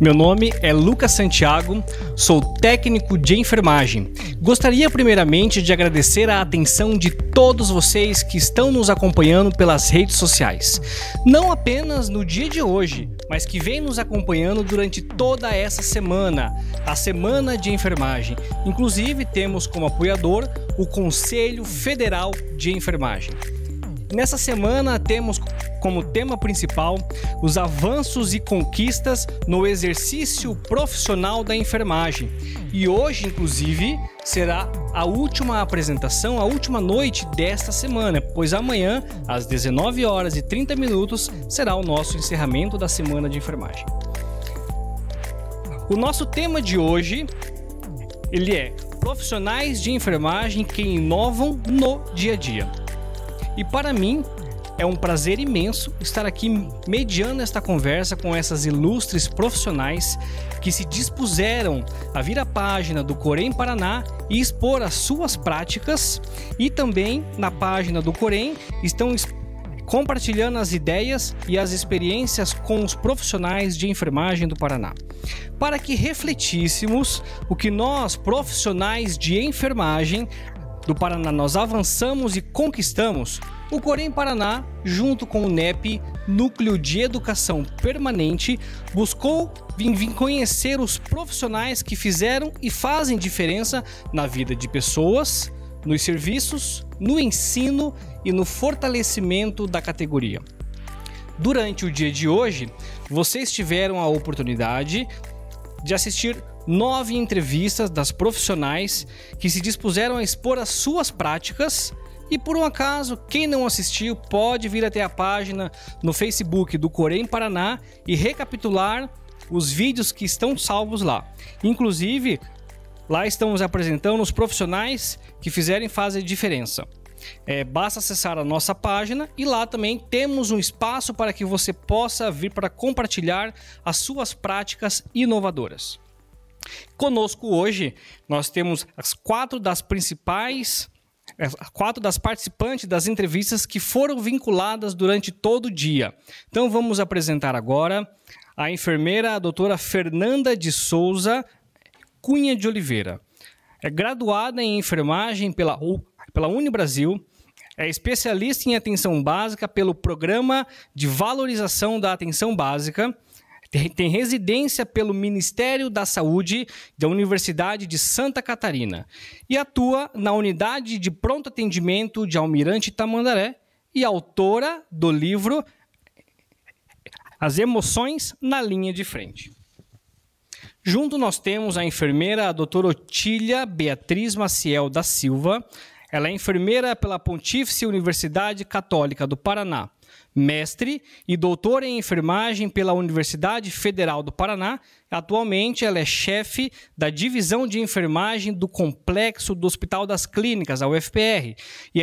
Meu nome é Lucas Santiago, sou técnico de enfermagem. Gostaria primeiramente de agradecer a atenção de todos vocês que estão nos acompanhando pelas redes sociais. Não apenas no dia de hoje, mas que vem nos acompanhando durante toda essa semana, a Semana de Enfermagem. Inclusive temos como apoiador o Conselho Federal de Enfermagem. Nessa semana temos como tema principal os avanços e conquistas no exercício profissional da enfermagem. E hoje, inclusive, será a última apresentação, a última noite desta semana, pois amanhã, às 19h30, será o nosso encerramento da Semana de Enfermagem. O nosso tema de hoje, ele é profissionais de enfermagem que inovam no dia a dia. E para mim, é um prazer imenso estar aqui mediando esta conversa com essas ilustres profissionais que se dispuseram a vir à página do Corém Paraná e expor as suas práticas, e também na página do Corém estão compartilhando as ideias e as experiências com os profissionais de enfermagem do Paraná, para que refletíssemos o que nós, profissionais de enfermagem do Paraná, nós avançamos e conquistamos. O Corém Paraná, junto com o NEP, Núcleo de Educação Permanente, buscou vir conhecer os profissionais que fizeram e fazem diferença na vida de pessoas, nos serviços, no ensino e no fortalecimento da categoria. Durante o dia de hoje, vocês tiveram a oportunidade de assistir 9 entrevistas das profissionais que se dispuseram a expor as suas práticas. E por um acaso, quem não assistiu pode vir até a página no Facebook do Corém Paraná e recapitular os vídeos que estão salvos lá. Inclusive, lá estamos apresentando os profissionais que fizeram e fazem diferença. Basta acessar a nossa página e lá também temos um espaço para que você possa vir para compartilhar as suas práticas inovadoras. Conosco hoje nós temos as 4 das participantes das entrevistas que foram vinculadas durante todo o dia. Então vamos apresentar agora a enfermeira, a doutora Fernanda de Souza Cunha de Oliveira. É graduada em enfermagem pela Unibrasil, é especialista em atenção básica pelo Programa de Valorização da Atenção Básica, tem residência pelo Ministério da Saúde da Universidade de Santa Catarina e atua na Unidade de Pronto Atendimento de Almirante Tamandaré e autora do livro As Emoções na Linha de Frente. Junto nós temos a enfermeira, a doutora Otília Beatriz Maciel da Silva. Ela é enfermeira pela Pontífice Universidade Católica do Paraná, mestre e doutora em enfermagem pela Universidade Federal do Paraná. Atualmente ela é chefe da divisão de enfermagem do complexo do Hospital das Clínicas, a UFPR, e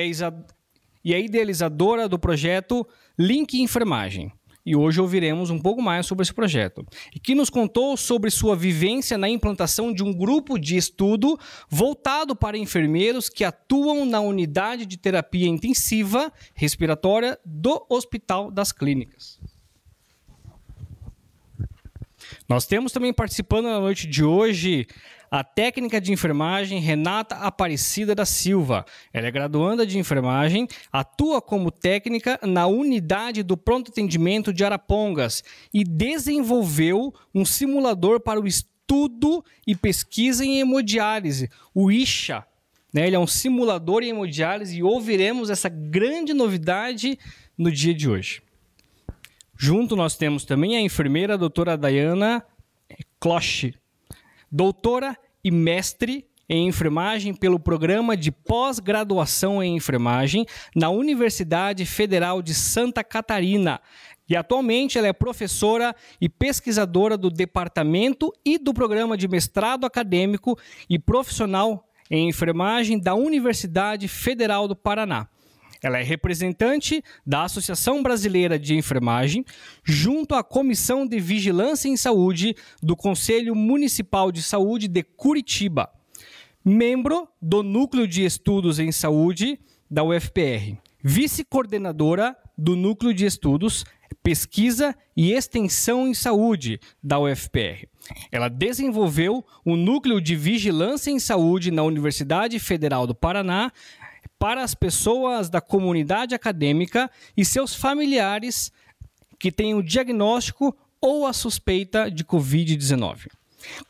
é idealizadora do projeto Link Enfermagem. E hoje ouviremos um pouco mais sobre esse projeto, e que nos contou sobre sua vivência na implantação de um grupo de estudo voltado para enfermeiros que atuam na unidade de terapia intensiva respiratória do Hospital das Clínicas. Nós temos também participando na noite de hoje a técnica de enfermagem Renata Aparecida da Silva. Ela é graduanda de enfermagem, atua como técnica na unidade do pronto atendimento de Arapongas e desenvolveu um simulador para o estudo e pesquisa em hemodiálise, o ISHA. Ele é um simulador em hemodiálise e ouviremos essa grande novidade no dia de hoje. Junto nós temos também a enfermeira a doutora Dayana Cloche, doutora e mestre em enfermagem pelo Programa de Pós-Graduação em Enfermagem na Universidade Federal de Santa Catarina. E atualmente ela é professora e pesquisadora do Departamento e do Programa de Mestrado Acadêmico e Profissional em Enfermagem da Universidade Federal do Paraná. Ela é representante da Associação Brasileira de Enfermagem, junto à Comissão de Vigilância em Saúde do Conselho Municipal de Saúde de Curitiba, membro do Núcleo de Estudos em Saúde da UFPR, vice-coordenadora do Núcleo de Estudos, Pesquisa e Extensão em Saúde da UFPR. Ela desenvolveu o Núcleo de Vigilância em Saúde na Universidade Federal do Paraná para as pessoas da comunidade acadêmica e seus familiares que têm o diagnóstico ou a suspeita de Covid-19.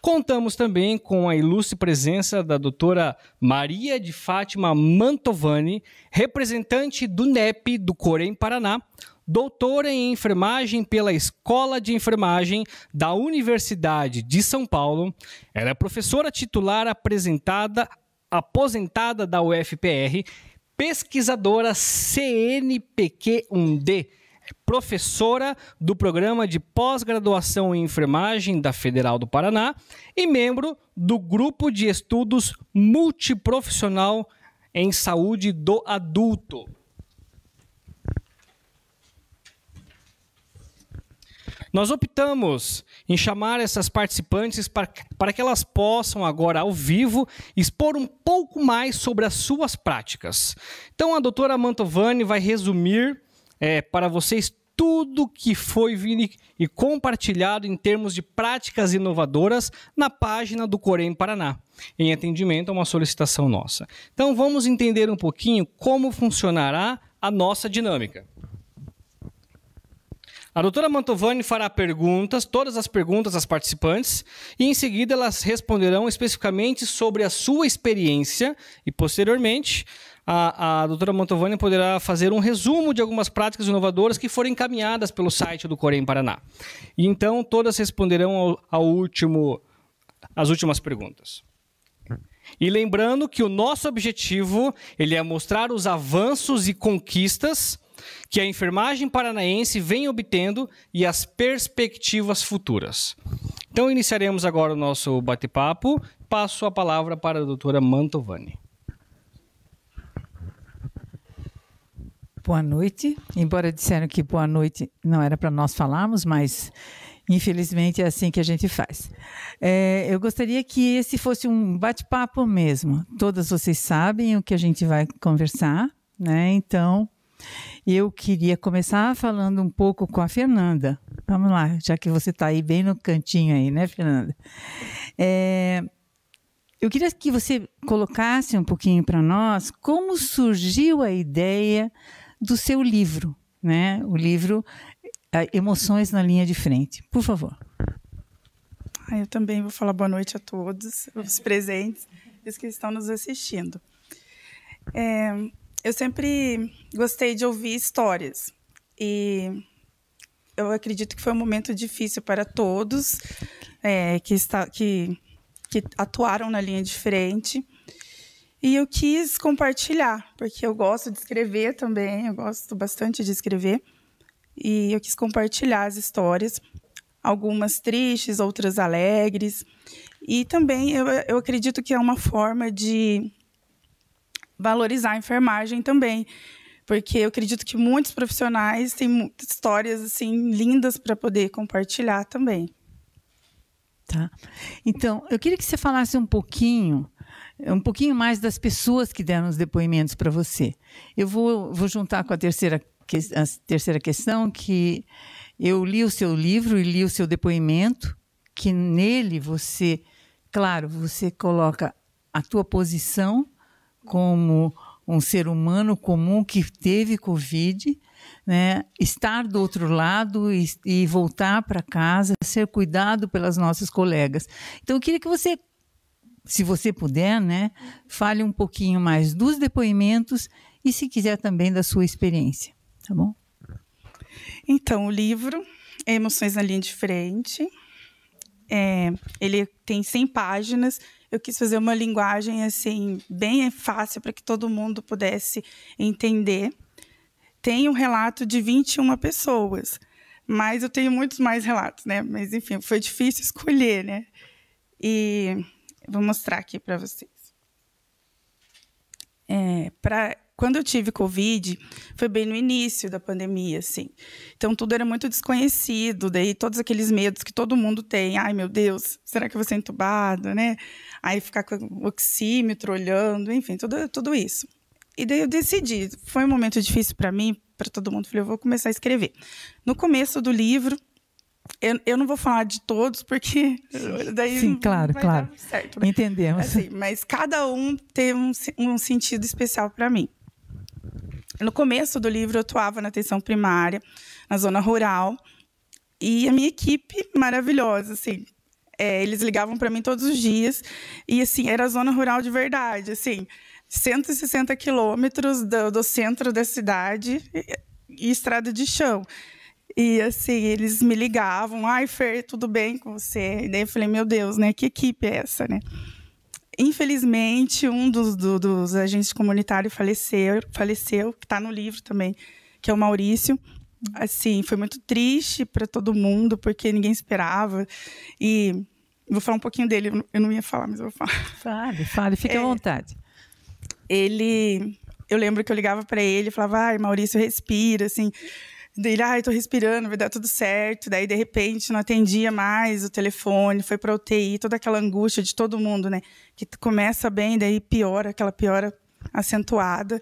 Contamos também com a ilustre presença da doutora Maria de Fátima Mantovani, representante do NEP do Corém Paraná, doutora em enfermagem pela Escola de Enfermagem da Universidade de São Paulo. Ela é professora titular aposentada da UFPR, pesquisadora CNPq-1D, professora do Programa de Pós-Graduação em Enfermagem da Federal do Paraná e membro do Grupo de Estudos Multiprofissional em Saúde do Adulto. Nós optamos em chamar essas participantes para que elas possam agora, ao vivo, expor um pouco mais sobre as suas práticas. Então, a doutora Mantovani vai resumir para vocês tudo que foi vindo e compartilhado em termos de práticas inovadoras na página do Corém Paraná, em atendimento a uma solicitação nossa. Então, vamos entender um pouquinho como funcionará a nossa dinâmica. A doutora Mantovani fará perguntas, todas as perguntas às participantes, e em seguida elas responderão especificamente sobre a sua experiência e, posteriormente, a doutora Mantovani poderá fazer um resumo de algumas práticas inovadoras que foram encaminhadas pelo site do Corém Paraná. E então todas responderão às últimas perguntas. E lembrando que o nosso objetivo ele é mostrar os avanços e conquistas que a enfermagem paranaense vem obtendo e as perspectivas futuras. Então iniciaremos agora o nosso bate-papo. Passo a palavra para a doutora Mantovani. Boa noite. Embora disseram que boa noite não era para nós falarmos, mas infelizmente é assim que a gente faz. Eu gostaria que esse fosse um bate-papo mesmo. Todas vocês sabem o que a gente vai conversar, né? Então, eu queria começar falando um pouco com a Fernanda. Vamos lá, já que você está aí bem no cantinho aí, né, Fernanda? Eu queria que você colocasse um pouquinho para nós como surgiu a ideia do seu livro, né? O livro Emoções na Linha de Frente. Por favor. Eu também vou falar boa noite a todos, os presentes e os que estão nos assistindo. Eu sempre gostei de ouvir histórias e eu acredito que foi um momento difícil para todos que atuaram na linha de frente. E eu quis compartilhar, porque eu gosto de escrever também, eu gosto bastante de escrever. E eu quis compartilhar as histórias, algumas tristes, outras alegres. E também eu acredito que é uma forma de valorizar a enfermagem também, porque eu acredito que muitos profissionais têm muitas histórias assim, lindas para poder compartilhar também. Tá. Então, eu queria que você falasse um pouquinho mais das pessoas que deram os depoimentos para você. Eu vou juntar com a terceira questão, que eu li o seu livro e li o seu depoimento, que nele você coloca a tua posição como um ser humano comum que teve Covid, né? Estar do outro lado e voltar para casa, ser cuidado pelas nossas colegas. Então, eu queria que você, se você puder, né, fale um pouquinho mais dos depoimentos e, se quiser, também da sua experiência. Tá bom? Então, o livro é Emoções na Linha de Frente. Ele tem 100 páginas. Eu quis fazer uma linguagem assim, bem fácil para que todo mundo pudesse entender. Tem um relato de 21 pessoas, mas eu tenho muitos mais relatos, né? Mas, enfim, foi difícil escolher, né? E vou mostrar aqui para vocês. Quando eu tive Covid, foi bem no início da pandemia, assim. Então, tudo era muito desconhecido, daí todos aqueles medos que todo mundo tem. Ai, meu Deus, será que eu vou ser entubado, né? Aí ficar com o oxímetro olhando, enfim, tudo isso. E daí eu decidi. Foi um momento difícil para mim, para todo mundo. Falei, eu vou começar a escrever. No começo do livro, eu não vou falar de todos, porque daí Sim, claro, vai claro. dar certo, né? Entendemos. Assim, mas cada um tem um sentido especial para mim. No começo do livro, eu atuava na atenção primária, na zona rural, e a minha equipe maravilhosa, assim, eles ligavam para mim todos os dias, e assim, era a zona rural de verdade, assim, 160 quilômetros do centro da cidade e estrada de chão. E assim, eles me ligavam, ai, Fer, tudo bem com você? E daí eu falei, meu Deus, né? Que equipe é essa, né? Infelizmente, um dos agentes comunitários faleceu, que está no livro também, que é o Maurício. Assim, foi muito triste para todo mundo, porque ninguém esperava. E vou falar um pouquinho dele, eu não ia falar, mas eu vou falar. Fale, fique à vontade. Eu lembro que eu ligava para ele e falava, ai, Maurício, respira, assim. Daí ele, ai, tô respirando, vai dar tudo certo. Daí, de repente, não atendia mais o telefone, foi pra UTI, toda aquela angústia de todo mundo, né? Que começa bem, daí piora, aquela piora acentuada.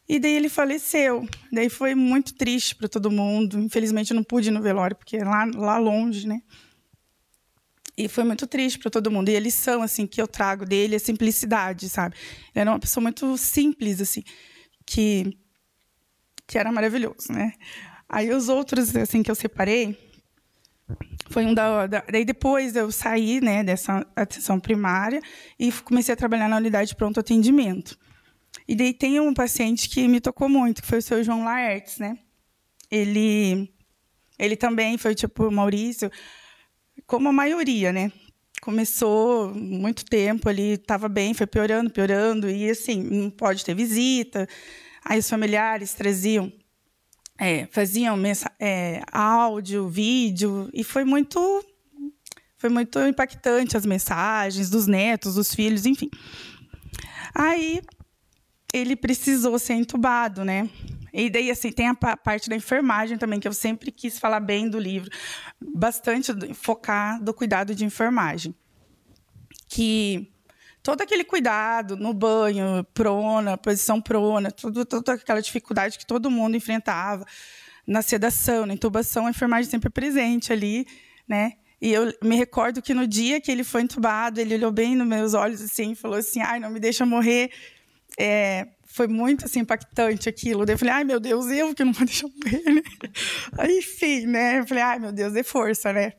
E daí ele faleceu. Daí foi muito triste para todo mundo. Infelizmente, eu não pude ir no velório, porque é lá longe, né? E foi muito triste para todo mundo. E a lição, assim, que eu trago dele é simplicidade, sabe? Ele era uma pessoa muito simples, assim, que era maravilhoso, né? Aí os outros, assim, que eu separei, foi daí depois eu saí, né, dessa atenção primária e comecei a trabalhar na unidade de pronto atendimento. E daí tem um paciente que me tocou muito, que foi o seu João Laertes, né? Ele também foi tipo o Maurício, como a maioria, né? Começou muito tempo ali, estava bem, foi piorando, e assim, não pode ter visita. Aí os familiares faziam áudio, vídeo, e foi muito impactante as mensagens dos netos, dos filhos, enfim. Aí ele precisou ser entubado, né? E daí, assim, tem a parte da enfermagem também, que eu sempre quis falar bem do livro, bastante focar do cuidado de enfermagem. Que todo aquele cuidado no banho, prona, posição prona, toda aquela dificuldade que todo mundo enfrentava na sedação, na intubação, a enfermagem sempre é presente ali, né? E eu me recordo que no dia que ele foi entubado, ele olhou bem nos meus olhos assim, e falou assim, ai, não me deixa morrer. Foi muito assim, impactante aquilo. Daí eu falei, ai, meu Deus, eu que não vou deixar morrer, né? Aí, enfim, né? Eu falei, ai, meu Deus, dê força, né?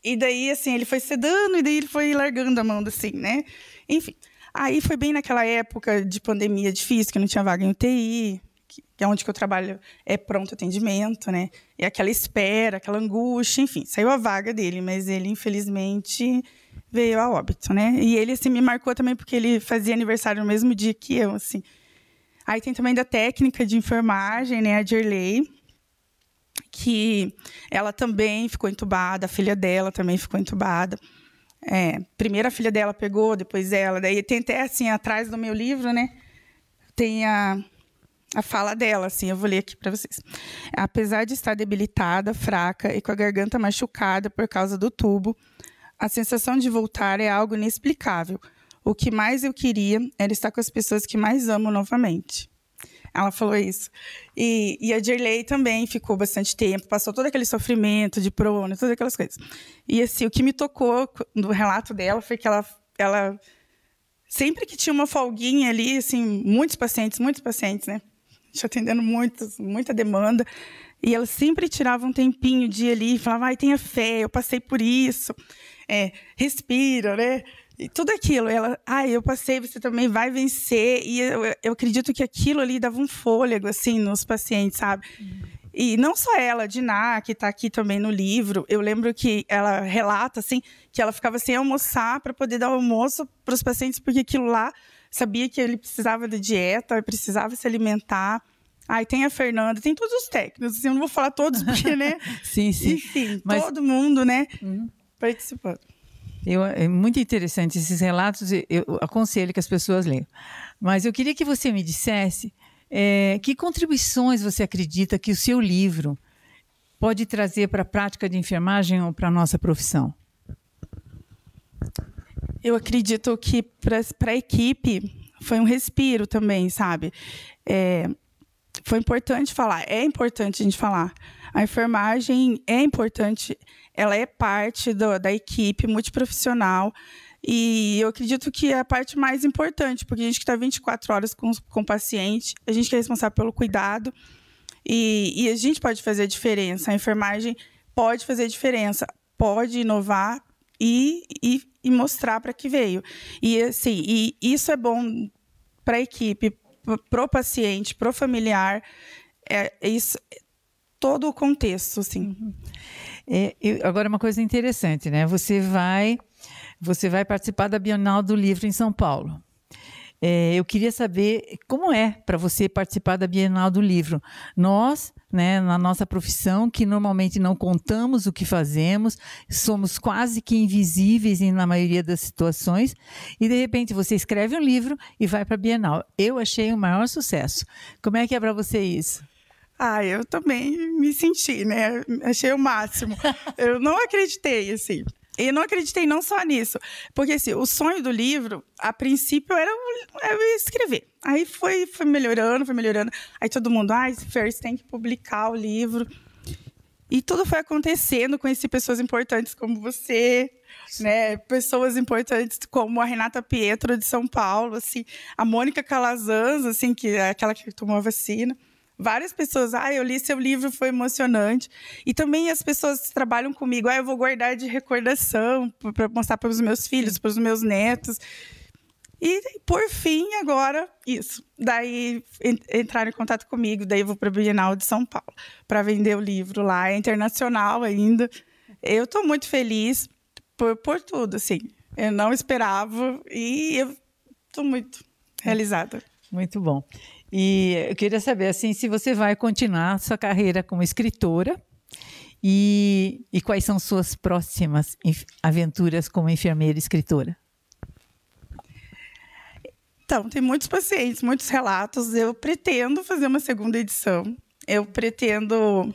E daí, assim, ele foi sedando e daí ele foi largando a mão, assim, né? Enfim, aí foi bem naquela época de pandemia difícil, que não tinha vaga em UTI, que é onde que eu trabalho, é pronto atendimento, né? E aquela espera, aquela angústia, enfim, saiu a vaga dele, mas ele, infelizmente, veio a óbito, né? E ele, assim, me marcou também porque ele fazia aniversário no mesmo dia que eu, assim. Aí tem também da técnica de enfermagem, né, a Dirley, que ela também ficou entubada, a filha dela também ficou entubada. Primeiro a filha dela pegou, depois ela. Daí tem até, assim, atrás do meu livro, né? Tem a fala dela, assim, eu vou ler aqui para vocês. Apesar de estar debilitada, fraca e com a garganta machucada por causa do tubo, a sensação de voltar é algo inexplicável. O que mais eu queria era estar com as pessoas que mais amo novamente. Ela falou isso. E a Dirley também ficou bastante tempo, passou todo aquele sofrimento de prona, todas aquelas coisas. E assim, o que me tocou no relato dela foi que ela sempre que tinha uma folguinha ali, assim, muitos pacientes, né? A gente atendendo muita demanda. E ela sempre tirava um tempinho de ir ali e falava, ai, tenha fé, eu passei por isso. Respira, né? E tudo aquilo, eu passei, você também vai vencer. E eu acredito que aquilo ali dava um fôlego, assim, nos pacientes, sabe? E não só ela, a Diná, que está aqui também no livro. Eu lembro que ela relata, assim, que ela ficava sem almoçar para poder dar almoço para os pacientes, porque aquilo lá, sabia que ele precisava de dieta, precisava se alimentar. Tem a Fernanda, tem todos os técnicos, assim, eu não vou falar todos, porque, né? Sim. Enfim, todo mundo, né, participando. É muito interessante esses relatos, eu aconselho que as pessoas leiam. Mas eu queria que você me dissesse que contribuições você acredita que o seu livro pode trazer para a prática de enfermagem ou para a nossa profissão? Eu acredito que para a equipe foi um respiro também, sabe? foi importante falar, é importante a gente falar. A enfermagem é importante, ela é parte da equipe multiprofissional e eu acredito que é a parte mais importante, porque a gente que está 24 horas com o paciente, a gente que é responsável pelo cuidado e a gente pode fazer a diferença. A enfermagem pode fazer a diferença, pode inovar e mostrar para que veio. E, assim, e isso é bom para a equipe, para o paciente, para o familiar, isso, todo o contexto, assim. Agora, uma coisa interessante, né? Você vai participar da Bienal do Livro em São Paulo. Eu queria saber como é para você participar da Bienal do Livro. Nós, né, na nossa profissão, que normalmente não contamos o que fazemos, somos quase que invisíveis na maioria das situações, e de repente você escreve um livro e vai para a Bienal. Eu achei o maior sucesso. Como é que é para você isso? Eu também me senti, né? Achei o máximo. Eu não acreditei, assim. E não acreditei não só nisso, porque assim, o sonho do livro, a princípio, era escrever. Aí foi melhorando. Aí todo mundo, Fer, você tem que publicar o livro. E tudo foi acontecendo, conheci pessoas importantes como você, né? Pessoas importantes como a Renata Pietro, de São Paulo, assim, a Mônica Calazans, assim, que é aquela que tomou a vacina. Várias pessoas, eu li seu livro, foi emocionante. E também as pessoas que trabalham comigo, eu vou guardar de recordação para mostrar para os meus filhos, para os meus netos. E, por fim, agora, isso. Daí entraram em contato comigo, daí eu vou para a Bienal de São Paulo para vender o livro lá. É internacional ainda. Eu estou muito feliz por tudo, assim. Eu não esperava e eu estou muito realizada. Muito bom. E eu queria saber, assim, se você vai continuar sua carreira como escritora e quais são suas próximas aventuras como enfermeira e escritora? Então, tem muitos pacientes, muitos relatos. Eu pretendo fazer uma segunda edição. Eu pretendo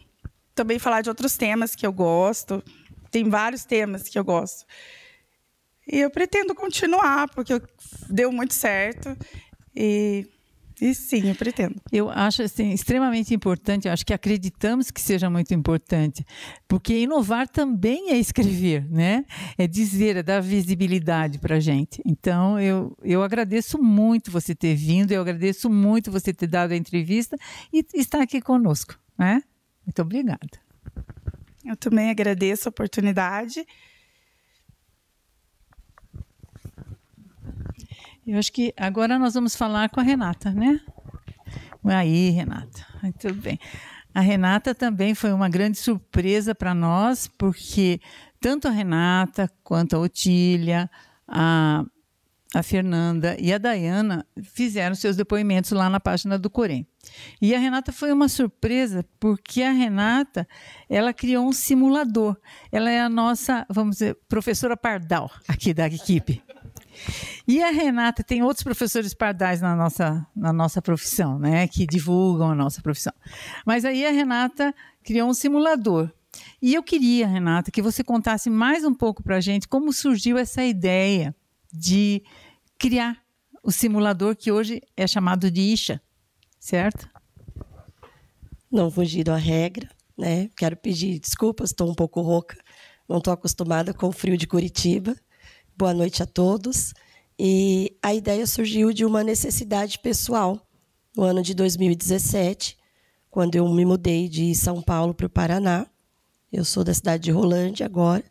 também falar de outros temas que eu gosto. Tem vários temas que eu gosto. E eu pretendo continuar, porque deu muito certo. E sim, eu pretendo. Eu acho assim, extremamente importante, eu acho que acreditamos que seja muito importante, porque inovar também é escrever, né? É dizer, é dar visibilidade para a gente. Então, eu agradeço muito você ter vindo, eu agradeço muito você ter dado a entrevista e estar aqui conosco, né? Muito obrigada. Eu também agradeço a oportunidade. Eu acho que agora nós vamos falar com a Renata, né? Aí, Renata. Muito bem. A Renata também foi uma grande surpresa para nós, porque tanto a Renata quanto a Otília, a Fernanda e a Dayana fizeram seus depoimentos lá na página do Corém. E a Renata foi uma surpresa, porque a Renata, ela criou um simulador. Ela é a nossa, vamos dizer, professora pardal aqui da equipe. E a Renata, tem outros professores pardais na nossa profissão, né, que divulgam a nossa profissão. Mas aí a Renata criou um simulador. E eu queria, Renata, que você contasse mais um pouco para a gente como surgiu essa ideia de criar o simulador que hoje é chamado de Isha, certo? Não fugindo à regra, né? Quero pedir desculpas, estou um pouco rouca, não estou acostumada com o frio de Curitiba. Boa noite a todos. E a ideia surgiu de uma necessidade pessoal. No ano de 2017, quando eu me mudei de São Paulo para o Paraná, eu sou da cidade de Rolândia agora,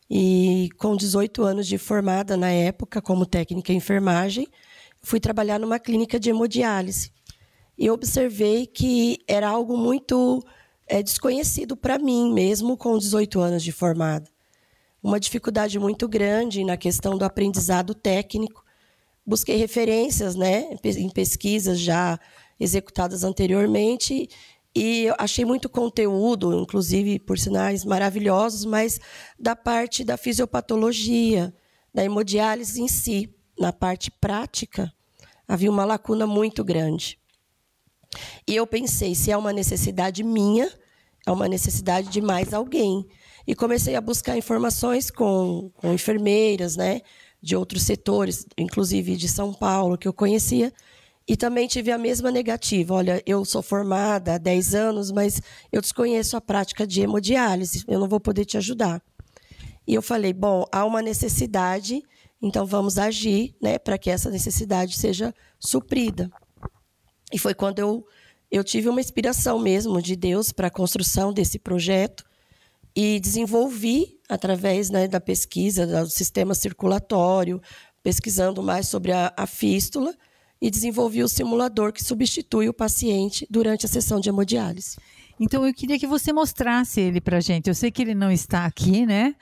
e com 18 anos de formada na época como técnica em enfermagem, fui trabalhar numa clínica de hemodiálise. E observei que era algo muito desconhecido para mim, mesmo com 18 anos de formada. Uma dificuldade muito grande na questão do aprendizado técnico. Busquei referências, né, em pesquisas já executadas anteriormente e achei muito conteúdo, inclusive por sinais maravilhosos, mas da parte da fisiopatologia, da hemodiálise em si, na parte prática, havia uma lacuna muito grande. E eu pensei, se é uma necessidade minha, é uma necessidade de mais alguém. E comecei a buscar informações com enfermeiras, né, de outros setores, inclusive de São Paulo, que eu conhecia, E também tive a mesma negativa. Olha, eu sou formada há 10 anos, mas eu desconheço a prática de hemodiálise, eu não vou poder te ajudar. E eu falei, bom, há uma necessidade, então vamos agir, né, para que essa necessidade seja suprida. E foi quando eu tive uma inspiração mesmo de Deus para a construção desse projeto e desenvolvi, através, né, da pesquisa do sistema circulatório, pesquisando mais sobre a fístula, e desenvolvi o simulador que substitui o paciente durante a sessão de hemodiálise. Então, eu queria que você mostrasse ele para a gente. Eu sei que ele não está aqui, né?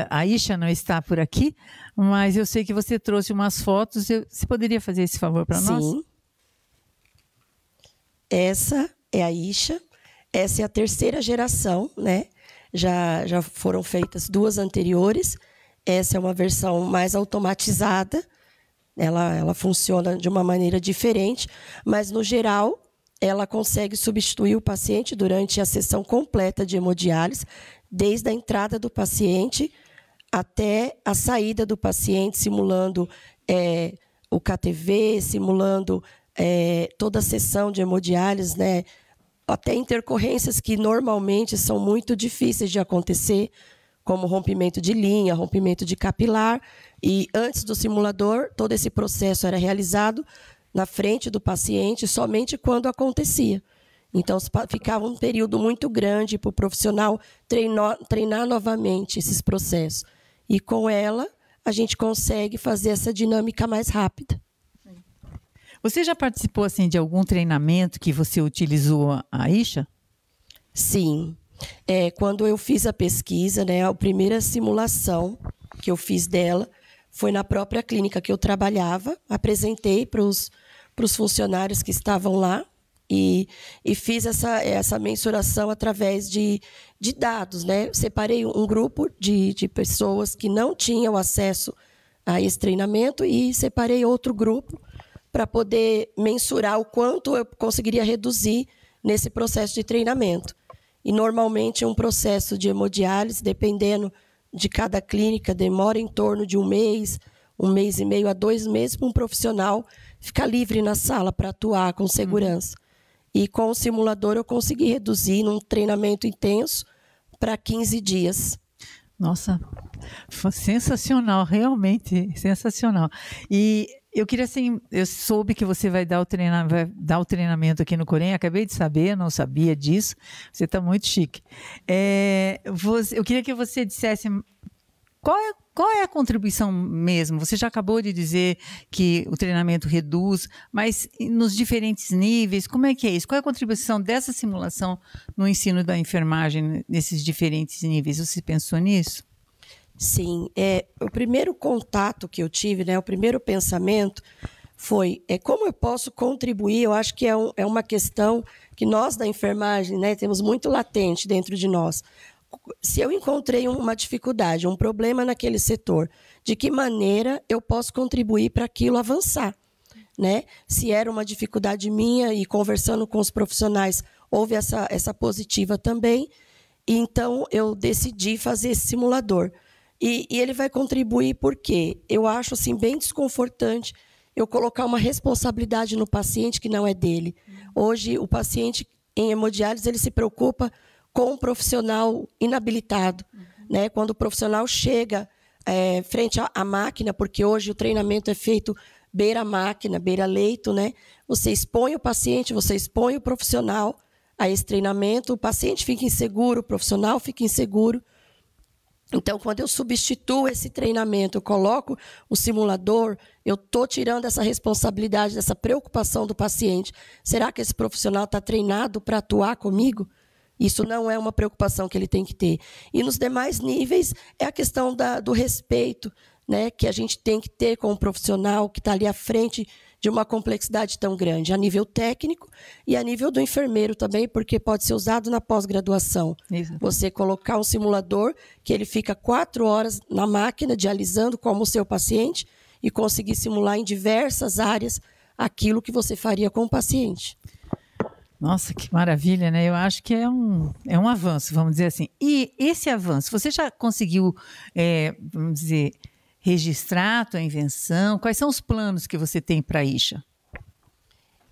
A Isha não está por aqui, mas eu sei que você trouxe umas fotos. Você poderia fazer esse favor para nós? Sim. Essa é a Isha. Essa é a terceira geração, né? Já foram feitas 2 anteriores. Essa é uma versão mais automatizada. Ela funciona de uma maneira diferente, mas, no geral, ela consegue substituir o paciente durante a sessão completa de hemodiálise, desde a entrada do paciente até a saída do paciente, simulando o KTV, simulando toda a sessão de hemodiálise, né? Até intercorrências que normalmente são muito difíceis de acontecer, como rompimento de linha, rompimento de capilar. E antes do simulador, todo esse processo era realizado na frente do paciente somente quando acontecia. Então, ficava um período muito grande para o profissional treinar novamente esses processos. E com ela, a gente consegue fazer essa dinâmica mais rápida. Você já participou assim, de algum treinamento que você utilizou a Isha? Sim. Quando eu fiz a pesquisa, né, a primeira simulação que eu fiz dela foi na própria clínica que eu trabalhava. Apresentei para os funcionários que estavam lá e fiz essa mensuração através de dados, né? Separei um grupo de pessoas que não tinham acesso a esse treinamento e separei outro grupo para poder mensurar o quanto eu conseguiria reduzir nesse processo de treinamento. E, normalmente, um processo de hemodiálise, dependendo de cada clínica, demora em torno de 1 mês e meio a 2 meses, para um profissional ficar livre na sala para atuar com segurança. E com o simulador eu consegui reduzir, num treinamento intenso, para 15 dias. Nossa, foi sensacional, realmente sensacional. E eu queria, assim, eu soube que você vai dar o treinamento aqui no Corém, acabei de saber, não sabia disso, você está muito chique. Eu queria que você dissesse qual é a contribuição mesmo. Você já acabou de dizer que o treinamento reduz, mas nos diferentes níveis, como é que é isso? Qual é a contribuição dessa simulação no ensino da enfermagem nesses diferentes níveis? Você pensou nisso? Sim, o primeiro contato que eu tive, né, o primeiro pensamento foi como eu posso contribuir. Eu acho que é uma questão que nós da enfermagem, né, temos muito latente dentro de nós. Se eu encontrei uma dificuldade, um problema naquele setor, de que maneira eu posso contribuir para aquilo avançar, né? Se era uma dificuldade minha e conversando com os profissionais, houve essa positiva também, e então eu decidi fazer esse simulador. E ele vai contribuir porque eu acho assim, bem desconfortante eu colocar uma responsabilidade no paciente que não é dele. Hoje, o paciente em hemodiálise, ele se preocupa com um profissional inabilitado, né? Quando o profissional chega frente à máquina, porque hoje o treinamento é feito beira-máquina, beira-leito, né? Você expõe o paciente, você expõe o profissional a esse treinamento, o paciente fica inseguro, o profissional fica inseguro. Então, quando eu substituo esse treinamento, eu coloco o simulador, eu estou tirando essa responsabilidade, dessa preocupação do paciente. Será que esse profissional está treinado para atuar comigo? Isso não é uma preocupação que ele tem que ter. E nos demais níveis, é a questão do respeito, né, que a gente tem que ter com o profissional que está ali à frente de uma complexidade tão grande, a nível técnico e a nível do enfermeiro também, porque pode ser usado na pós-graduação. Você colocar um simulador que ele fica 4 horas na máquina, dialisando como o seu paciente, e conseguir simular em diversas áreas aquilo que você faria com o paciente. Nossa, que maravilha, né? Eu acho que é um avanço, vamos dizer assim. E esse avanço, você já conseguiu, vamos dizer, registrar a tua invenção? Quais são os planos que você tem para a Isha?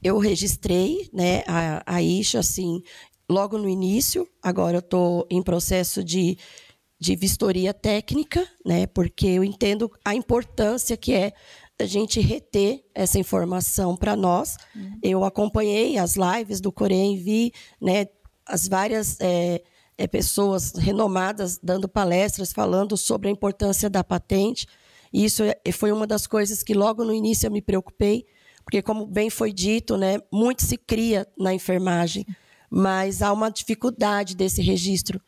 eu registrei, né, a ISHA, assim, logo no início. Agora eu estou em processo de vistoria técnica, né, porque eu entendo a importância que é a gente reter essa informação para nós. Eu acompanhei as lives do Corém, vi, né, as várias pessoas renomadas dando palestras, falando sobre a importância da patente. E isso foi uma das coisas que logo no início eu me preocupei, porque, como bem foi dito, né, muito se cria na enfermagem, mas há uma dificuldade desse registro.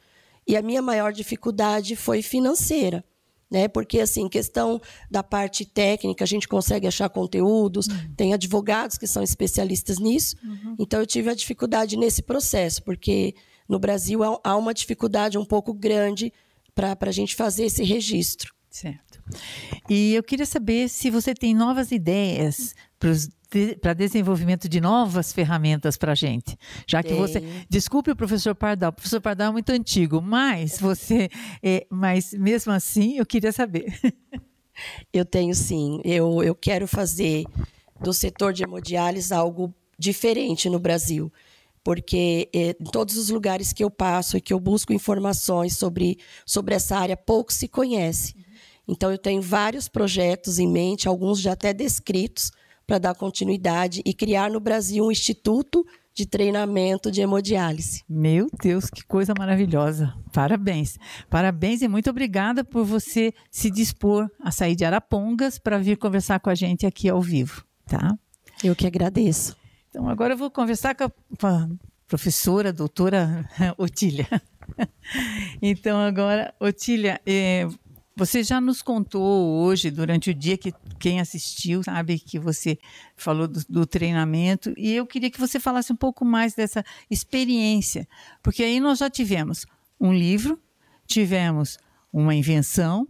E a minha maior dificuldade foi financeira, né? Porque, assim, questão da parte técnica, a gente consegue achar conteúdos, tem advogados que são especialistas nisso. Então, eu tive a dificuldade nesse processo, porque no Brasil há uma dificuldade um pouco grande para a gente fazer esse registro. Certo. E eu queria saber se você tem novas ideias para desenvolvimento de novas ferramentas para a gente. Já que você... Desculpe o professor Pardal é muito antigo, mas mas mesmo assim eu queria saber. Eu tenho, sim. Eu quero fazer do setor de hemodiálise algo diferente no Brasil, porque em todos os lugares que eu passo e que eu busco informações sobre essa área, pouco se conhece. Então, eu tenho vários projetos em mente, alguns já até descritos, para dar continuidade e criar no Brasil um instituto de treinamento de hemodiálise. Meu Deus, que coisa maravilhosa. Parabéns. Parabéns e muito obrigada por você se dispor a sair de Arapongas para vir conversar com a gente aqui ao vivo, tá? Eu que agradeço. Então, agora eu vou conversar com a professora, doutora Otília. Então, agora, Otília, você já nos contou hoje, durante o dia, que quem assistiu sabe que você falou do treinamento, e eu queria que você falasse um pouco mais dessa experiência, porque aí nós já tivemos um livro, tivemos uma invenção,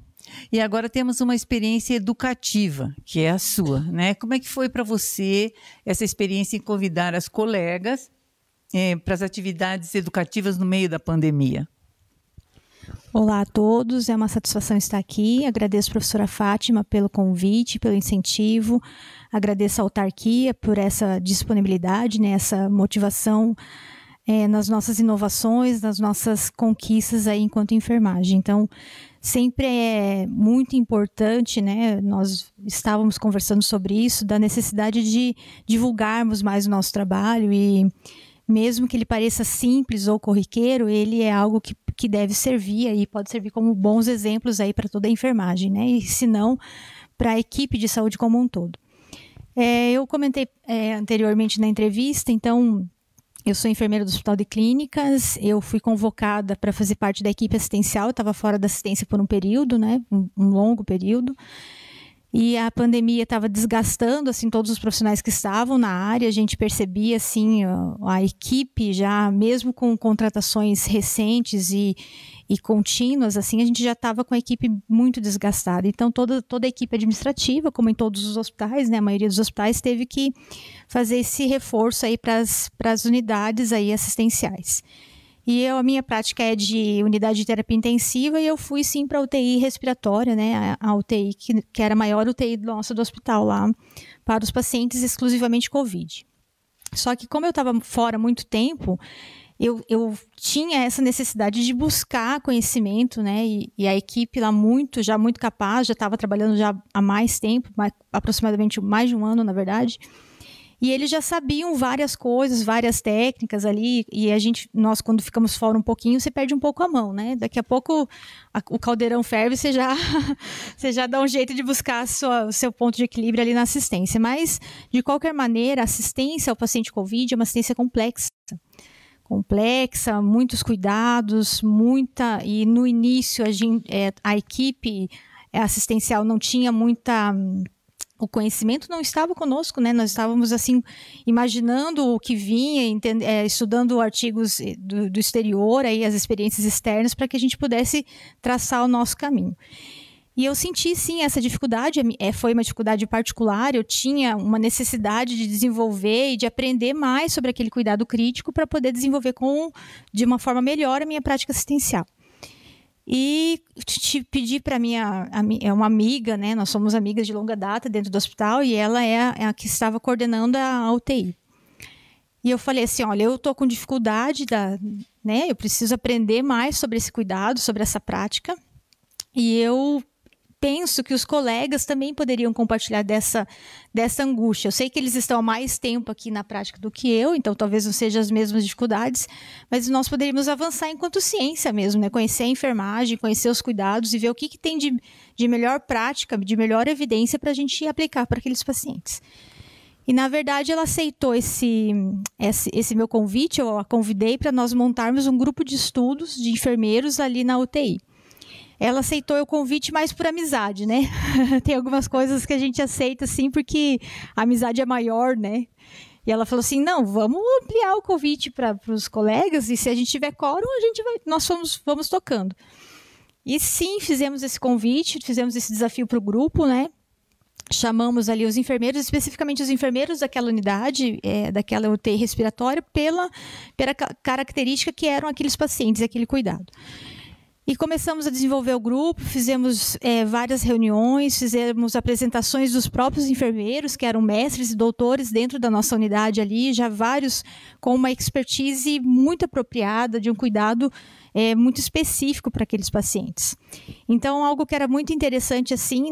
e agora temos uma experiência educativa, que é a sua, né? Como é que foi para você essa experiência em convidar as colegas para as atividades educativas no meio da pandemia? Olá a todos, é uma satisfação estar aqui. Agradeço a professora Fátima pelo convite, pelo incentivo. Agradeço a autarquia por essa disponibilidade, né, essa motivação nas nossas inovações, nas nossas conquistas aí enquanto enfermagem. Então, sempre é muito importante, né, nós estávamos conversando sobre isso, da necessidade de divulgarmos mais o nosso trabalho e mesmo que ele pareça simples ou corriqueiro, ele é algo que deve servir aí, pode servir como bons exemplos aí para toda a enfermagem, né? E se não, para a equipe de saúde como um todo. Eu comentei anteriormente na entrevista, então, eu sou enfermeira do Hospital de Clínicas, eu fui convocada para fazer parte da equipe assistencial, eu estava fora da assistência por um período, né? Um longo período. E a pandemia estava desgastando assim todos os profissionais que estavam na área. A gente percebia assim a equipe já, mesmo com contratações recentes e contínuas, assim, a gente já estava com a equipe muito desgastada. Então toda a equipe administrativa, como em todos os hospitais, né, a maioria dos hospitais teve que fazer esse reforço aí para as unidades aí assistenciais. E a minha prática é de unidade de terapia intensiva e eu fui sim para a UTI respiratória, né? A UTI que era a maior UTI do hospital lá, para os pacientes exclusivamente Covid. Só que como eu estava fora há muito tempo, eu tinha essa necessidade de buscar conhecimento, né? E a equipe lá muito capaz, já estava trabalhando já há mais tempo, aproximadamente mais de um ano, na verdade. E eles já sabiam várias coisas, várias técnicas ali, e nós quando ficamos fora um pouquinho, você perde um pouco a mão, né? Daqui a pouco o caldeirão ferve, você já dá um jeito de buscar o seu ponto de equilíbrio ali na assistência. Mas, de qualquer maneira, a assistência ao paciente COVID é uma assistência complexa, muitos cuidados, e no início a equipe assistencial não tinha o conhecimento não estava conosco, né? Nós estávamos assim imaginando o que vinha, estudando artigos do exterior, aí as experiências externas, para que a gente pudesse traçar o nosso caminho. E eu senti sim essa dificuldade, foi uma dificuldade particular, eu tinha uma necessidade de desenvolver e de aprender mais sobre aquele cuidado crítico para poder desenvolver de uma forma melhor a minha prática assistencial. E te pedi para uma amiga, né? Nós somos amigas de longa data dentro do hospital e ela é a que estava coordenando a UTI. E eu falei assim, olha, eu tô com dificuldade, né? Eu preciso aprender mais sobre esse cuidado, sobre essa prática. E eu penso que os colegas também poderiam compartilhar dessa angústia. Eu sei que eles estão há mais tempo aqui na prática do que eu, então talvez não sejam as mesmas dificuldades, mas nós poderíamos avançar enquanto ciência mesmo, né? Conhecer a enfermagem, conhecer os cuidados e ver o que tem de melhor prática, de melhor evidência para a gente aplicar para aqueles pacientes. E, na verdade, ela aceitou esse meu convite, eu a convidei para nós montarmos um grupo de estudos de enfermeiros ali na UTI. Ela aceitou o convite mais por amizade, né? Tem algumas coisas que a gente aceita, assim, porque a amizade é maior, né? E ela falou assim, não, vamos ampliar o convite para os colegas e se a gente tiver quórum, nós vamos tocando. E sim, fizemos esse convite, fizemos esse desafio para o grupo, né? Chamamos ali os enfermeiros, especificamente os enfermeiros daquela unidade, daquela UTI respiratória, pela característica que eram aqueles pacientes, aquele cuidado. E começamos a desenvolver o grupo, fizemos várias reuniões, fizemos apresentações dos próprios enfermeiros, que eram mestres e doutores dentro da nossa unidade ali, já vários com uma expertise muito apropriada, de um cuidado muito específico para aqueles pacientes. Então, algo que era muito interessante, assim,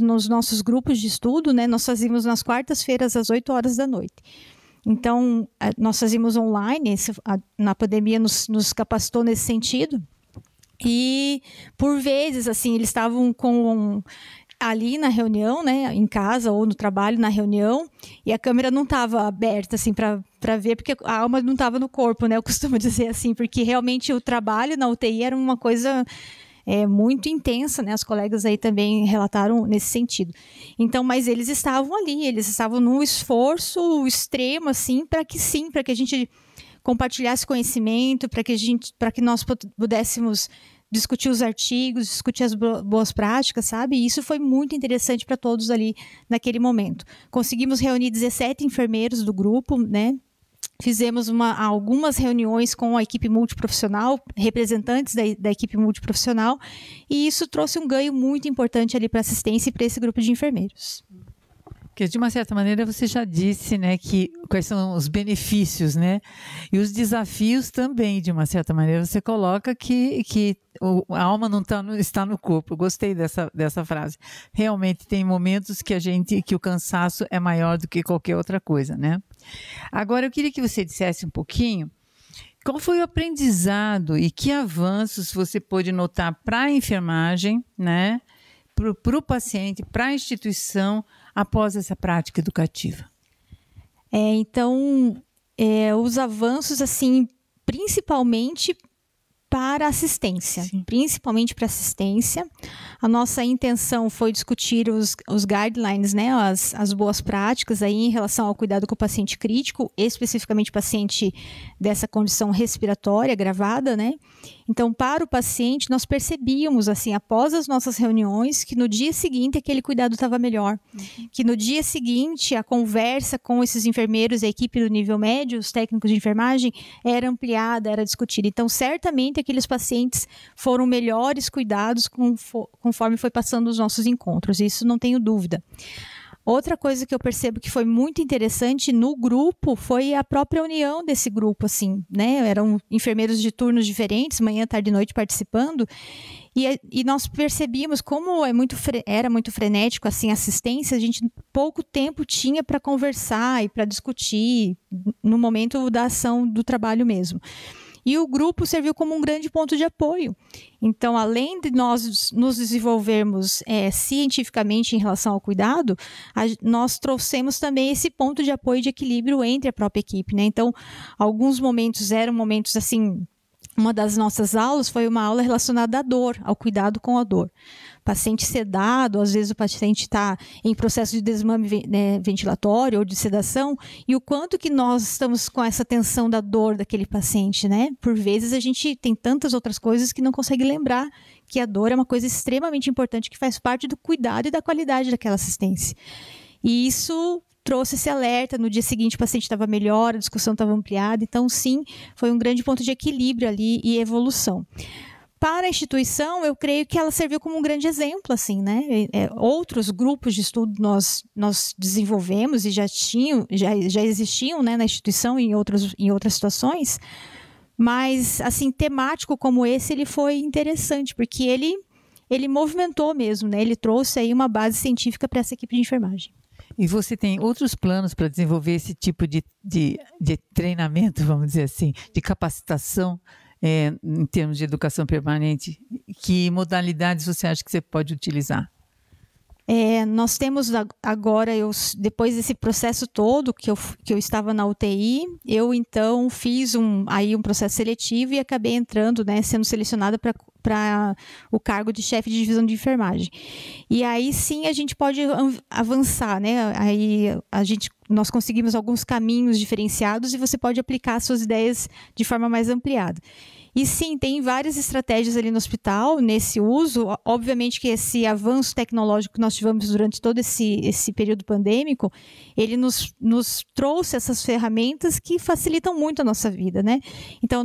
nos nossos grupos de estudo, né, nós fazíamos nas quartas-feiras, às 8 horas da noite. Então, nós fazíamos online, na pandemia nos capacitou nesse sentido. E, por vezes, assim, eles estavam ali na reunião, né, em casa ou no trabalho, na reunião, e a câmera não estava aberta, assim, para ver, porque a alma não estava no corpo, né, eu costumo dizer assim, porque realmente o trabalho na UTI era uma coisa muito intensa, né, os colegas aí também relataram nesse sentido. Então, mas eles estavam ali, eles estavam num esforço extremo, assim, para que a gente compartilhasse conhecimento, para que nós pudéssemos discutir os artigos, discutir as boas práticas, sabe? E isso foi muito interessante para todos ali naquele momento. Conseguimos reunir 17 enfermeiros do grupo, né? Fizemos algumas reuniões com a equipe multiprofissional, representantes da equipe multiprofissional, e isso trouxe um ganho muito importante ali para a assistência e para esse grupo de enfermeiros. Porque, de uma certa maneira, você já disse, né, quais são os benefícios, né? E os desafios também, de uma certa maneira, você coloca que a alma não está no corpo. Eu gostei dessa frase. Realmente tem momentos que o cansaço é maior do que qualquer outra coisa, né? Agora, eu queria que você dissesse um pouquinho qual foi o aprendizado e que avanços você pôde notar para a enfermagem, né? Para o paciente, para a instituição, após essa prática educativa? Então, os avanços, assim, principalmente para assistência. Sim. Principalmente para assistência. A nossa intenção foi discutir os guidelines, né, as boas práticas aí em relação ao cuidado com o paciente crítico, especificamente paciente dessa condição respiratória agravada, né? Então, para o paciente, nós percebíamos, assim, após as nossas reuniões, que no dia seguinte aquele cuidado estava melhor. Que no dia seguinte a conversa com esses enfermeiros, a equipe do nível médio, os técnicos de enfermagem, era ampliada, era discutida. Então, certamente, aqueles pacientes foram melhores cuidados conforme foi passando os nossos encontros. Isso não tenho dúvida. Outra coisa que eu percebo que foi muito interessante no grupo foi a própria união desse grupo, assim, né? Eram enfermeiros de turnos diferentes, manhã, tarde e noite participando, e nós percebíamos como era muito frenético, assim, a assistência, a gente pouco tempo tinha para conversar e para discutir no momento da ação do trabalho mesmo. E o grupo serviu como um grande ponto de apoio. Então, além de nós nos desenvolvermos cientificamente em relação ao cuidado, nós trouxemos também esse ponto de apoio de equilíbrio entre a própria equipe, né? Então, alguns momentos eram momentos assim. Uma das nossas aulas foi uma aula relacionada à dor, ao cuidado com a dor. Paciente sedado, às vezes o paciente está em processo de desmame ventilatório ou de sedação, e o quanto que nós estamos com essa tensão da dor daquele paciente, né? Por vezes a gente tem tantas outras coisas que não consegue lembrar que a dor é uma coisa extremamente importante que faz parte do cuidado e da qualidade daquela assistência. E isso trouxe esse alerta, no dia seguinte o paciente estava melhor, a discussão estava ampliada, então sim, foi um grande ponto de equilíbrio ali e evolução. para a instituição, eu creio que ela serviu como um grande exemplo, assim, né? Outros grupos de estudo nós desenvolvemos e já existiam, né, na instituição em outras situações, mas, assim, temático como esse, ele foi interessante, porque ele movimentou mesmo, né? Ele trouxe aí uma base científica para essa equipe de enfermagem. E você tem outros planos para desenvolver esse tipo de treinamento, vamos dizer assim, de capacitação em termos de educação permanente? Que modalidades você acha que você pode utilizar? Nós temos agora, depois desse processo todo que eu estava na UTI, eu então fiz um processo seletivo e acabei entrando, né, sendo selecionada para o cargo de chefe de divisão de enfermagem. E aí sim a gente pode avançar, né? Aí nós conseguimos alguns caminhos diferenciados e você pode aplicar suas ideias de forma mais ampliada. E sim, tem várias estratégias ali no hospital, nesse uso. Obviamente que esse avanço tecnológico que nós tivemos durante todo esse período pandêmico, ele nos trouxe essas ferramentas que facilitam muito a nossa vida, né? Então, a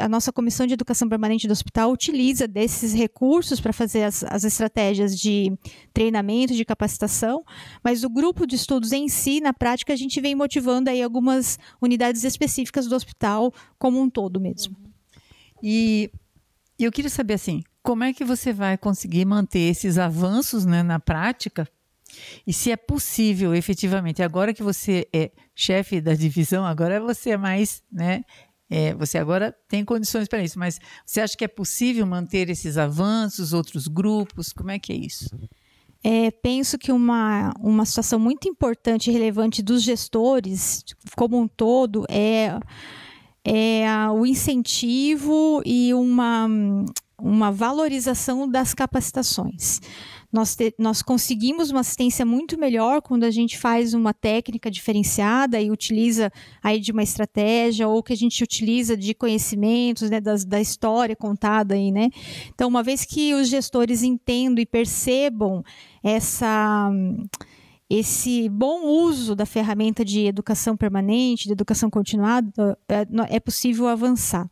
nossa Comissão de Educação Permanente do hospital utiliza desses recursos para fazer as estratégias de treinamento, de capacitação, mas o grupo de estudos em si, na prática, a gente vem motivando aí algumas unidades específicas do hospital como um todo mesmo. E eu queria saber, assim, como é que você vai conseguir manter esses avanços, né, na prática? E se é possível, efetivamente, agora que você é chefe da divisão, agora você é mais, né? Você agora tem condições para isso, mas você acha que é possível manter esses avanços, outros grupos? Como é que é isso? Penso que uma situação muito importante e relevante dos gestores, como um todo, é o incentivo e uma valorização das capacitações. Nós conseguimos uma assistência muito melhor quando a gente faz uma técnica diferenciada e utiliza aí de uma estratégia, ou que a gente utiliza de conhecimentos, né, da história contada aí, né? Então, uma vez que os gestores entendam e percebam esse bom uso da ferramenta de educação permanente, de educação continuada, é possível avançar.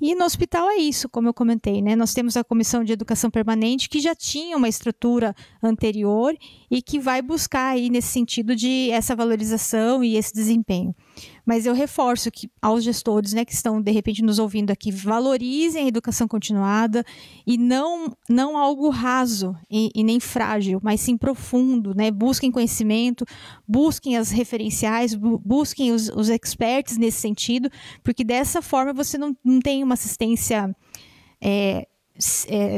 E no hospital é isso, como eu comentei, né? Nós temos a Comissão de Educação Permanente, que já tinha uma estrutura anterior e que vai buscar aí nesse sentido de essa valorização e esse desempenho. Mas eu reforço que aos gestores, né, que estão de repente nos ouvindo aqui, valorizem a educação continuada e não algo raso e nem frágil, mas sim profundo, né? Busquem conhecimento, busquem as referenciais, busquem os experts nesse sentido, porque dessa forma você não tem uma assistência,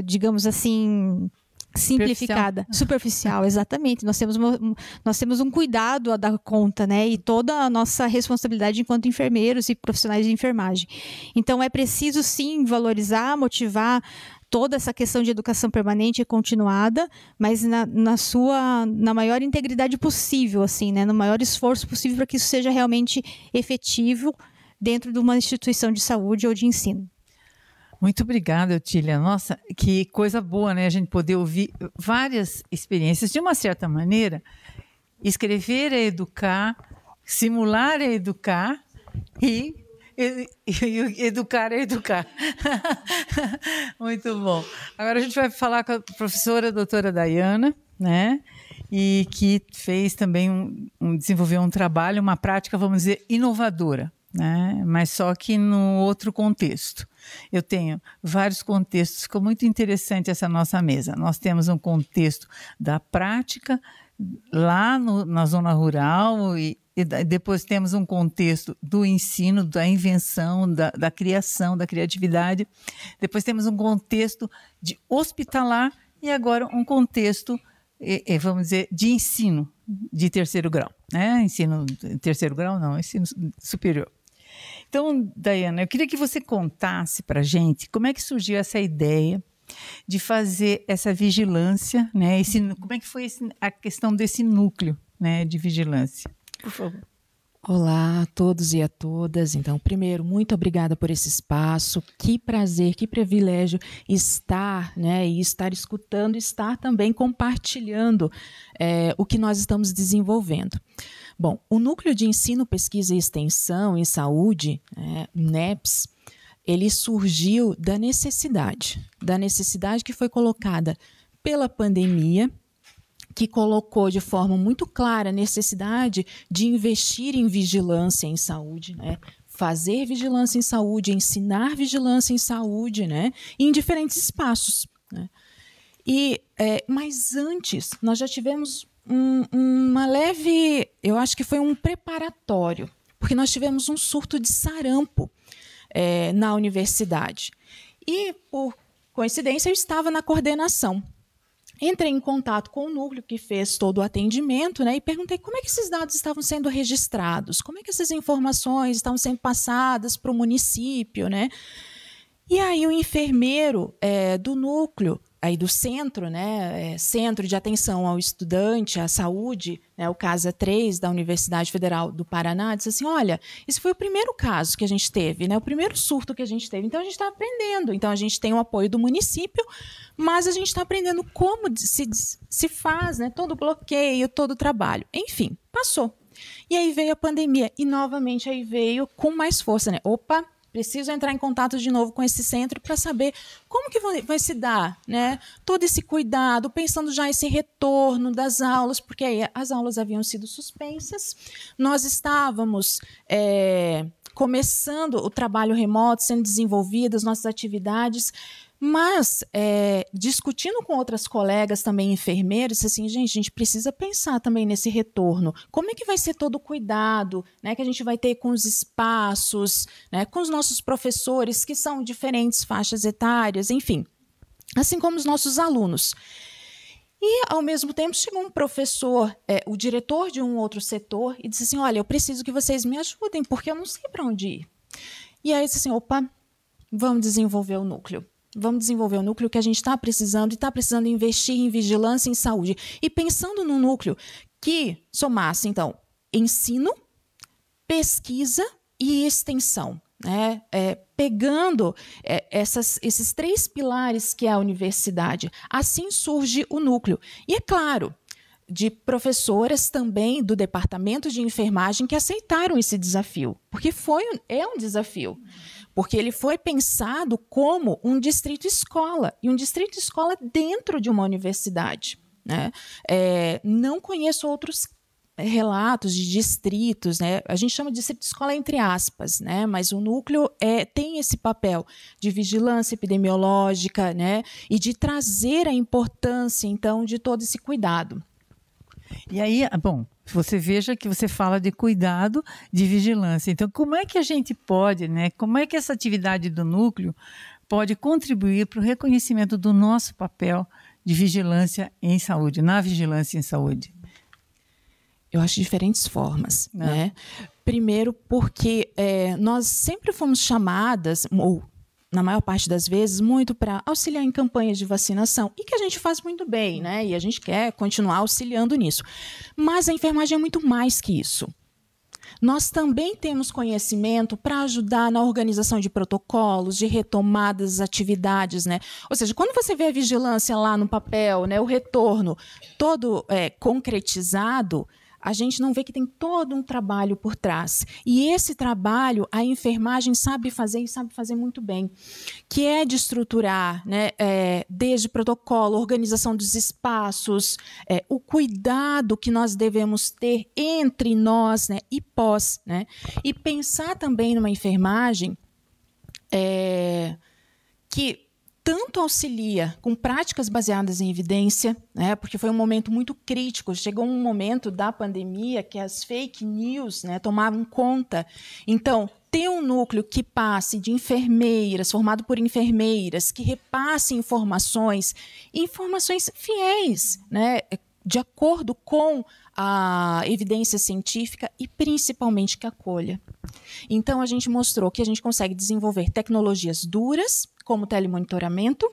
digamos assim, simplificada, superficial, exatamente. Nós temos um cuidado a dar conta, né? E toda a nossa responsabilidade enquanto enfermeiros e profissionais de enfermagem. Então, é preciso, sim, valorizar, motivar toda essa questão de educação permanente e continuada, mas na maior integridade possível, assim, né? No maior esforço possível para que isso seja realmente efetivo dentro de uma instituição de saúde ou de ensino. Muito obrigada, Otília. Nossa, que coisa boa, né? A gente poder ouvir várias experiências. De uma certa maneira, escrever é educar, simular é educar e educar é educar. Muito bom. Agora a gente vai falar com a professora doutora Dayana, né? E que fez também desenvolveu um trabalho, uma prática, vamos dizer, inovadora, né? Mas só que no outro contexto. Eu tenho vários contextos, ficou muito interessante essa nossa mesa. Nós temos um contexto da prática lá na zona rural e depois temos um contexto do ensino, da invenção, da criação, da criatividade. Depois temos um contexto de hospitalar e agora um contexto, vamos dizer, de ensino de terceiro grau, né? Ensino terceiro grau não, ensino superior. Então, Dayana, eu queria que você contasse para a gente como é que surgiu essa ideia de fazer essa vigilância, né? Como é que foi a questão desse núcleo, né, de vigilância? Por favor. Olá a todos e a todas. Então, primeiro, muito obrigada por esse espaço. Que prazer, que privilégio estar, né, e estar escutando, estar também compartilhando o que nós estamos desenvolvendo. Bom, o Núcleo de Ensino, Pesquisa e Extensão em Saúde, NEPS, ele surgiu da necessidade que foi colocada pela pandemia, que colocou de forma muito clara a necessidade de investir em vigilância em saúde, né? Fazer vigilância em saúde, ensinar vigilância em saúde, né? Em diferentes espaços, né? Mas antes, nós já tivemos uma leve, eu acho que foi um preparatório, porque nós tivemos um surto de sarampo na universidade. E, por coincidência, eu estava na coordenação. Entrei em contato com o núcleo que fez todo o atendimento, né, e perguntei como é que esses dados estavam sendo registrados, como é que essas informações estavam sendo passadas para o município, né? E aí o enfermeiro do núcleo, aí do centro, né, Centro de Atenção ao Estudante, à Saúde, né, o CASA 3 da Universidade Federal do Paraná, disse assim, olha, esse foi o primeiro caso que a gente teve, né, o primeiro surto que a gente teve, então a gente está aprendendo, então a gente tem o apoio do município, mas a gente está aprendendo como se faz, né, todo o bloqueio, todo o trabalho, enfim, passou. E aí veio a pandemia, e novamente aí veio com mais força, né, opa, preciso entrar em contato de novo com esse centro para saber como que vai se dar, né? Todo esse cuidado, pensando já esse retorno das aulas, porque aí as aulas haviam sido suspensas, nós estávamos começando o trabalho remoto, sendo desenvolvidas nossas atividades, mas, discutindo com outras colegas também enfermeiras, assim, gente, a gente precisa pensar também nesse retorno. Como é que vai ser todo o cuidado, né, que a gente vai ter com os espaços, né, com os nossos professores, que são diferentes faixas etárias, enfim, assim como os nossos alunos. E, ao mesmo tempo, chegou um professor, o diretor de um outro setor, e disse assim, olha, eu preciso que vocês me ajudem, porque eu não sei para onde ir. E aí, disse assim, opa, vamos desenvolver o núcleo. Vamos desenvolver o núcleo que a gente está precisando e está precisando investir em vigilância em saúde. E pensando num núcleo que somasse, então, ensino, pesquisa e extensão, né? Pegando esses 3 pilares que é a universidade. Assim surge o núcleo. E, é claro, de professoras também do departamento de enfermagem que aceitaram esse desafio, porque é um desafio. Porque ele foi pensado como um distrito escola, e um distrito escola dentro de uma universidade, né? Não conheço outros relatos de distritos, né? A gente chama de distrito escola entre aspas, né? Mas o núcleo tem esse papel de vigilância epidemiológica, né? E de trazer a importância, então, de todo esse cuidado. E aí, bom, você veja que você fala de cuidado, de vigilância. Então, como é que a gente pode, né? Como é que essa atividade do núcleo pode contribuir para o reconhecimento do nosso papel de vigilância em saúde, na vigilância em saúde? Eu acho de diferentes formas, né? Primeiro, porque nós sempre fomos chamadas, ou na maior parte das vezes, muito para auxiliar em campanhas de vacinação, e que a gente faz muito bem, né? E a gente quer continuar auxiliando nisso. Mas a enfermagem é muito mais que isso. Nós também temos conhecimento para ajudar na organização de protocolos, de retomadas das atividades, né? Ou seja, quando você vê a vigilância lá no papel, né, o retorno todo concretizado, a gente não vê que tem todo um trabalho por trás. E esse trabalho a enfermagem sabe fazer e sabe fazer muito bem, que é de estruturar, né, desde protocolo, organização dos espaços, o cuidado que nós devemos ter entre nós, né, e pós, né? E pensar também numa enfermagem que tanto auxilia com práticas baseadas em evidência, né, porque foi um momento muito crítico. Chegou um momento da pandemia que as fake news, né, tomavam conta. Então, ter um núcleo que passe de enfermeiras, formado por enfermeiras, que repasse informações fiéis, né, de acordo com a evidência científica e, principalmente, que acolha. Então, a gente mostrou que a gente consegue desenvolver tecnologias duras, como telemonitoramento,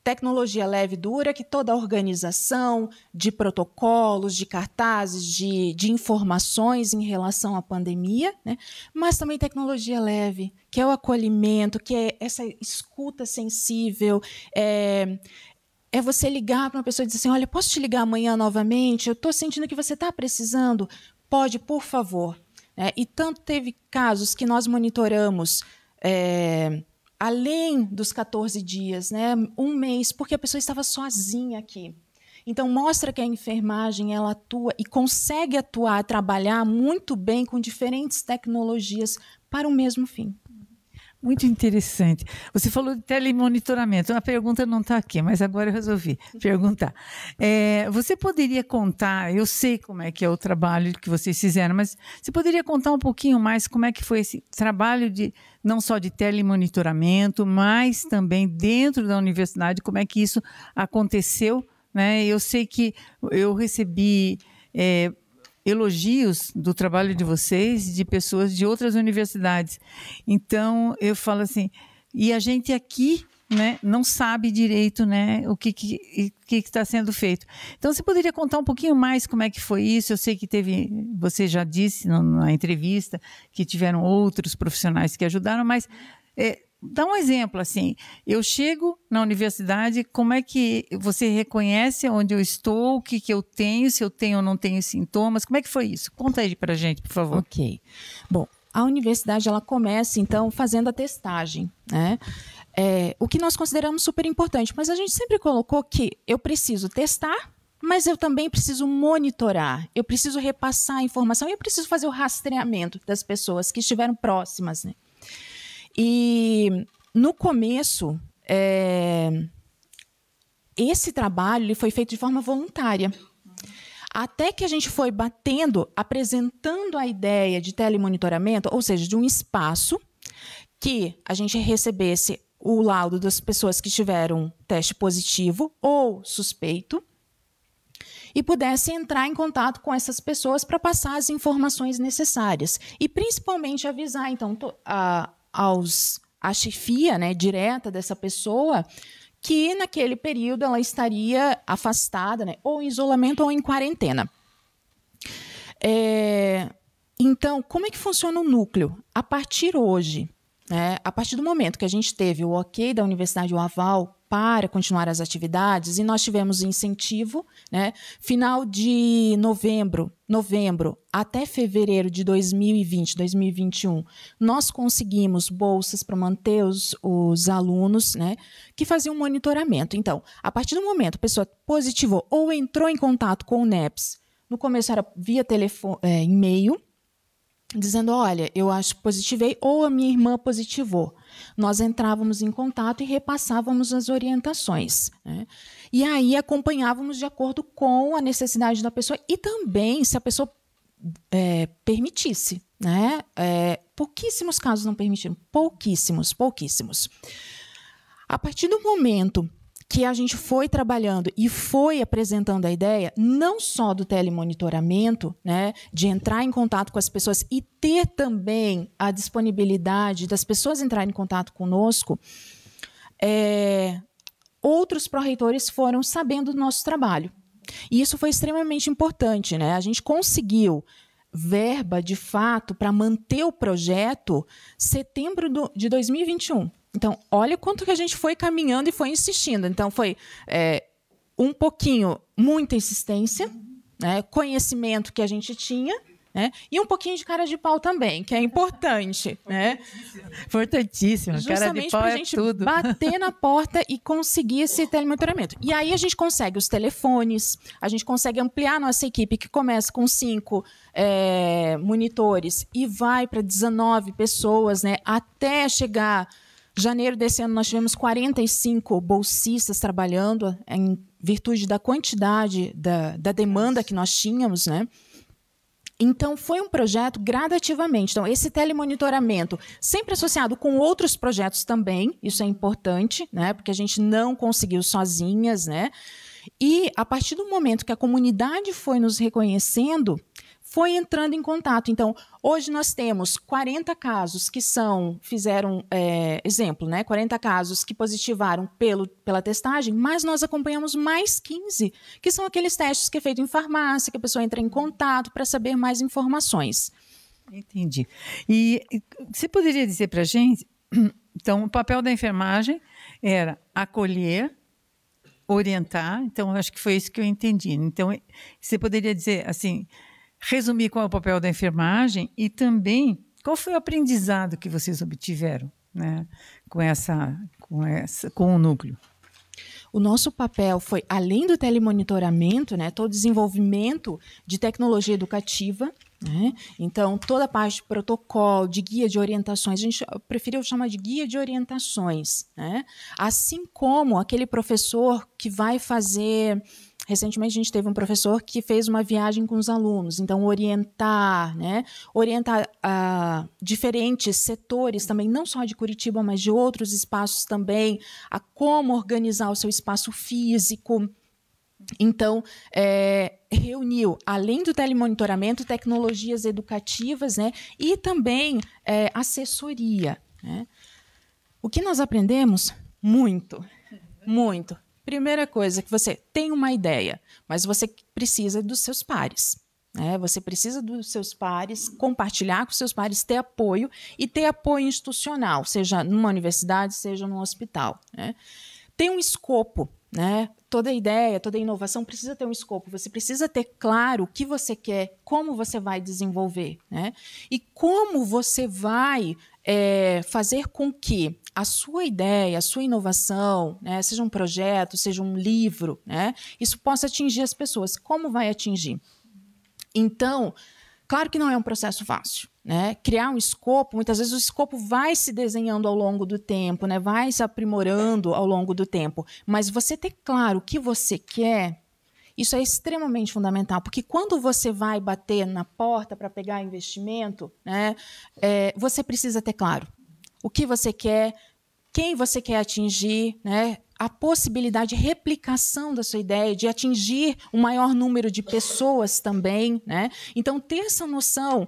tecnologia leve e dura, que toda a organização de protocolos, de cartazes, de informações em relação à pandemia, né? Mas também tecnologia leve, que é o acolhimento, que é essa escuta sensível, é você ligar para uma pessoa e dizer assim, olha, posso te ligar amanhã novamente? Eu estou sentindo que você está precisando. Pode, por favor. E tanto teve casos que nós monitoramos além dos 14 dias, né, um mês, porque a pessoa estava sozinha aqui. Então, mostra que a enfermagem ela atua e consegue atuar, trabalhar muito bem com diferentes tecnologias para o mesmo fim. Muito interessante. Você falou de telemonitoramento. A pergunta não está aqui, mas agora eu resolvi perguntar. Você poderia contar, eu sei como é que é o trabalho que vocês fizeram, mas você poderia contar um pouquinho mais como é que foi esse trabalho não só de telemonitoramento, mas também dentro da universidade, como é que isso aconteceu? Né? Eu sei que eu recebi elogios do trabalho de vocês, de pessoas de outras universidades. Então, eu falo assim, e a gente aqui, né, não sabe direito, né, o que está sendo feito. Então, você poderia contar um pouquinho mais como é que foi isso? Eu sei que você já disse na entrevista que tiveram outros profissionais que ajudaram, mas dá um exemplo, assim, eu chego na universidade, como é que você reconhece onde eu estou, o que eu tenho, se eu tenho ou não tenho sintomas, como é que foi isso? Conta aí para a gente, por favor. Ok. Bom, a universidade, ela começa, então, fazendo a testagem, né? O que nós consideramos super importante, mas a gente sempre colocou que eu preciso testar, mas eu também preciso monitorar, eu preciso repassar a informação e eu preciso fazer o rastreamento das pessoas que estiveram próximas, né? E, no começo, esse trabalho ele foi feito de forma voluntária. Até que a gente foi apresentando a ideia de telemonitoramento, ou seja, de um espaço que a gente recebesse o laudo das pessoas que tiveram teste positivo ou suspeito e pudesse entrar em contato com essas pessoas para passar as informações necessárias. E, principalmente, avisar, então, a chefia, né, direta dessa pessoa, que naquele período ela estaria afastada, né, ou em isolamento ou em quarentena. Então, como é que funciona o núcleo? A partir hoje, né, a partir do momento que a gente teve o ok da universidade, o aval para continuar as atividades, e nós tivemos incentivo, né, final de novembro até fevereiro de 2020, 2021, nós conseguimos bolsas para manter os alunos, né, que faziam monitoramento. Então, a partir do momento que a pessoa positivou ou entrou em contato com o NEPS, no começo era via telefone, e-mail, dizendo, olha, eu acho que positivei, ou a minha irmã positivou. Nós entrávamos em contato e repassávamos as orientações, né? E aí acompanhávamos de acordo com a necessidade da pessoa e também se a pessoa permitisse, né? Pouquíssimos casos não permitiram, pouquíssimos. A partir do momento que a gente foi trabalhando e foi apresentando a ideia, não só do telemonitoramento, né, de entrar em contato com as pessoas e ter também a disponibilidade das pessoas entrarem em contato conosco, outros pró-reitores foram sabendo do nosso trabalho. E isso foi extremamente importante, né? A gente conseguiu verba, de fato, para manter o projeto setembro de 2021. Então, olha quanto que a gente foi caminhando e foi insistindo. Então, foi um pouquinho, muita insistência, né, conhecimento que a gente tinha, né, e um pouquinho de cara de pau também, que é importante. Né? Importantíssimo. Cara de pau para a gente tudo. Bater na porta e conseguir esse telemonitoramento. E aí a gente consegue os telefones, a gente consegue ampliar a nossa equipe, que começa com 5 monitores e vai para 19 pessoas, né, até chegar... Janeiro desse ano, nós tivemos 45 bolsistas trabalhando em virtude da quantidade da demanda que nós tínhamos, né? Então, foi um projeto gradativamente. Então, esse telemonitoramento, sempre associado com outros projetos também, isso é importante, né? Porque a gente não conseguiu sozinhas, né? E, a partir do momento que a comunidade foi nos reconhecendo, foi entrando em contato. Então, hoje nós temos 40 casos que fizeram, exemplo, né? 40 casos que positivaram pela testagem, mas nós acompanhamos mais 15, que são aqueles testes que é feito em farmácia, que a pessoa entra em contato para saber mais informações. Entendi. E você poderia dizer para a gente, então, o papel da enfermagem era acolher, orientar, então, acho que foi isso que eu entendi. Então, você poderia dizer, assim... resumir qual é o papel da enfermagem e também qual foi o aprendizado que vocês obtiveram, né, com o núcleo? O nosso papel foi, além do telemonitoramento, né, todo o desenvolvimento de tecnologia educativa, né? Então, toda a parte de protocolo, de guia de orientações, eu preferiu chamar de guia de orientações, né? Assim como aquele professor que vai fazer... Recentemente, a gente teve um professor que fez uma viagem com os alunos, então orientar, né? Orientar diferentes setores também, não só de Curitiba, mas de outros espaços também, a como organizar o seu espaço físico. Então, reuniu, além do telemonitoramento, tecnologias educativas, né? E também assessoria, né? O que nós aprendemos? Muito, muito. Primeira coisa, que você tem uma ideia, mas você precisa dos seus pares. Né? Você precisa dos seus pares, compartilhar com os seus pares, ter apoio e ter apoio institucional, seja numa universidade, seja num hospital. Né? Tem um escopo, né? Toda ideia, toda inovação precisa ter um escopo. Você precisa ter claro o que você quer, como você vai desenvolver, né? E como você vai fazer com que a sua ideia, a sua inovação, né, seja um projeto, seja um livro, né, isso possa atingir as pessoas. Como vai atingir? Então, claro que não é um processo fácil, né? Criar um escopo, muitas vezes o escopo vai se desenhando ao longo do tempo, né? Vai se aprimorando ao longo do tempo, mas você ter claro o que você quer, isso é extremamente fundamental, porque quando você vai bater na porta para pegar investimento, né, você precisa ter claro o que você quer, quem você quer atingir, né, a possibilidade de replicação da sua ideia, de atingir um maior número de pessoas também, né? Então, ter essa noção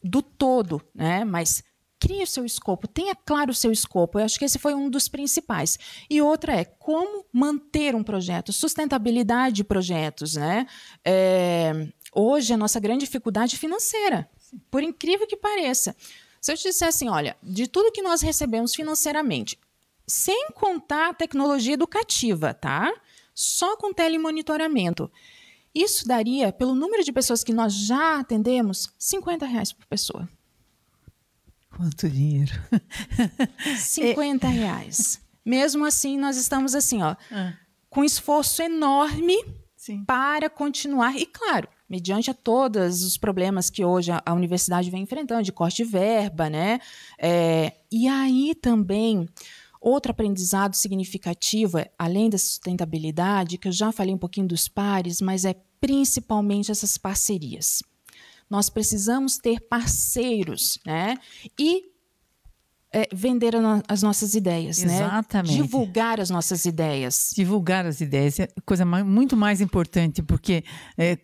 do todo, né? Mas crie o seu escopo, tenha claro o seu escopo. Eu acho que esse foi um dos principais. E outra é como manter um projeto, sustentabilidade de projetos, né? Hoje, a nossa grande dificuldade é financeira, por incrível que pareça. Se eu te disser assim, olha, de tudo que nós recebemos financeiramente, sem contar a tecnologia educativa, tá? Só com telemonitoramento. Isso daria, pelo número de pessoas que nós já atendemos, R$50 por pessoa. Quanto dinheiro? R$50. Mesmo assim, nós estamos assim, ó, com esforço enorme para continuar. E, claro, mediante a todos os problemas que hoje a universidade vem enfrentando, de corte de verba, né? E aí também... Outro aprendizado significativo, além da sustentabilidade, que eu já falei um pouquinho dos pares, mas é principalmente essas parcerias. Nós precisamos ter parceiros, né? E vender as nossas ideias. Exatamente. Né? Divulgar as nossas ideias. Divulgar as ideias é coisa muito mais importante, porque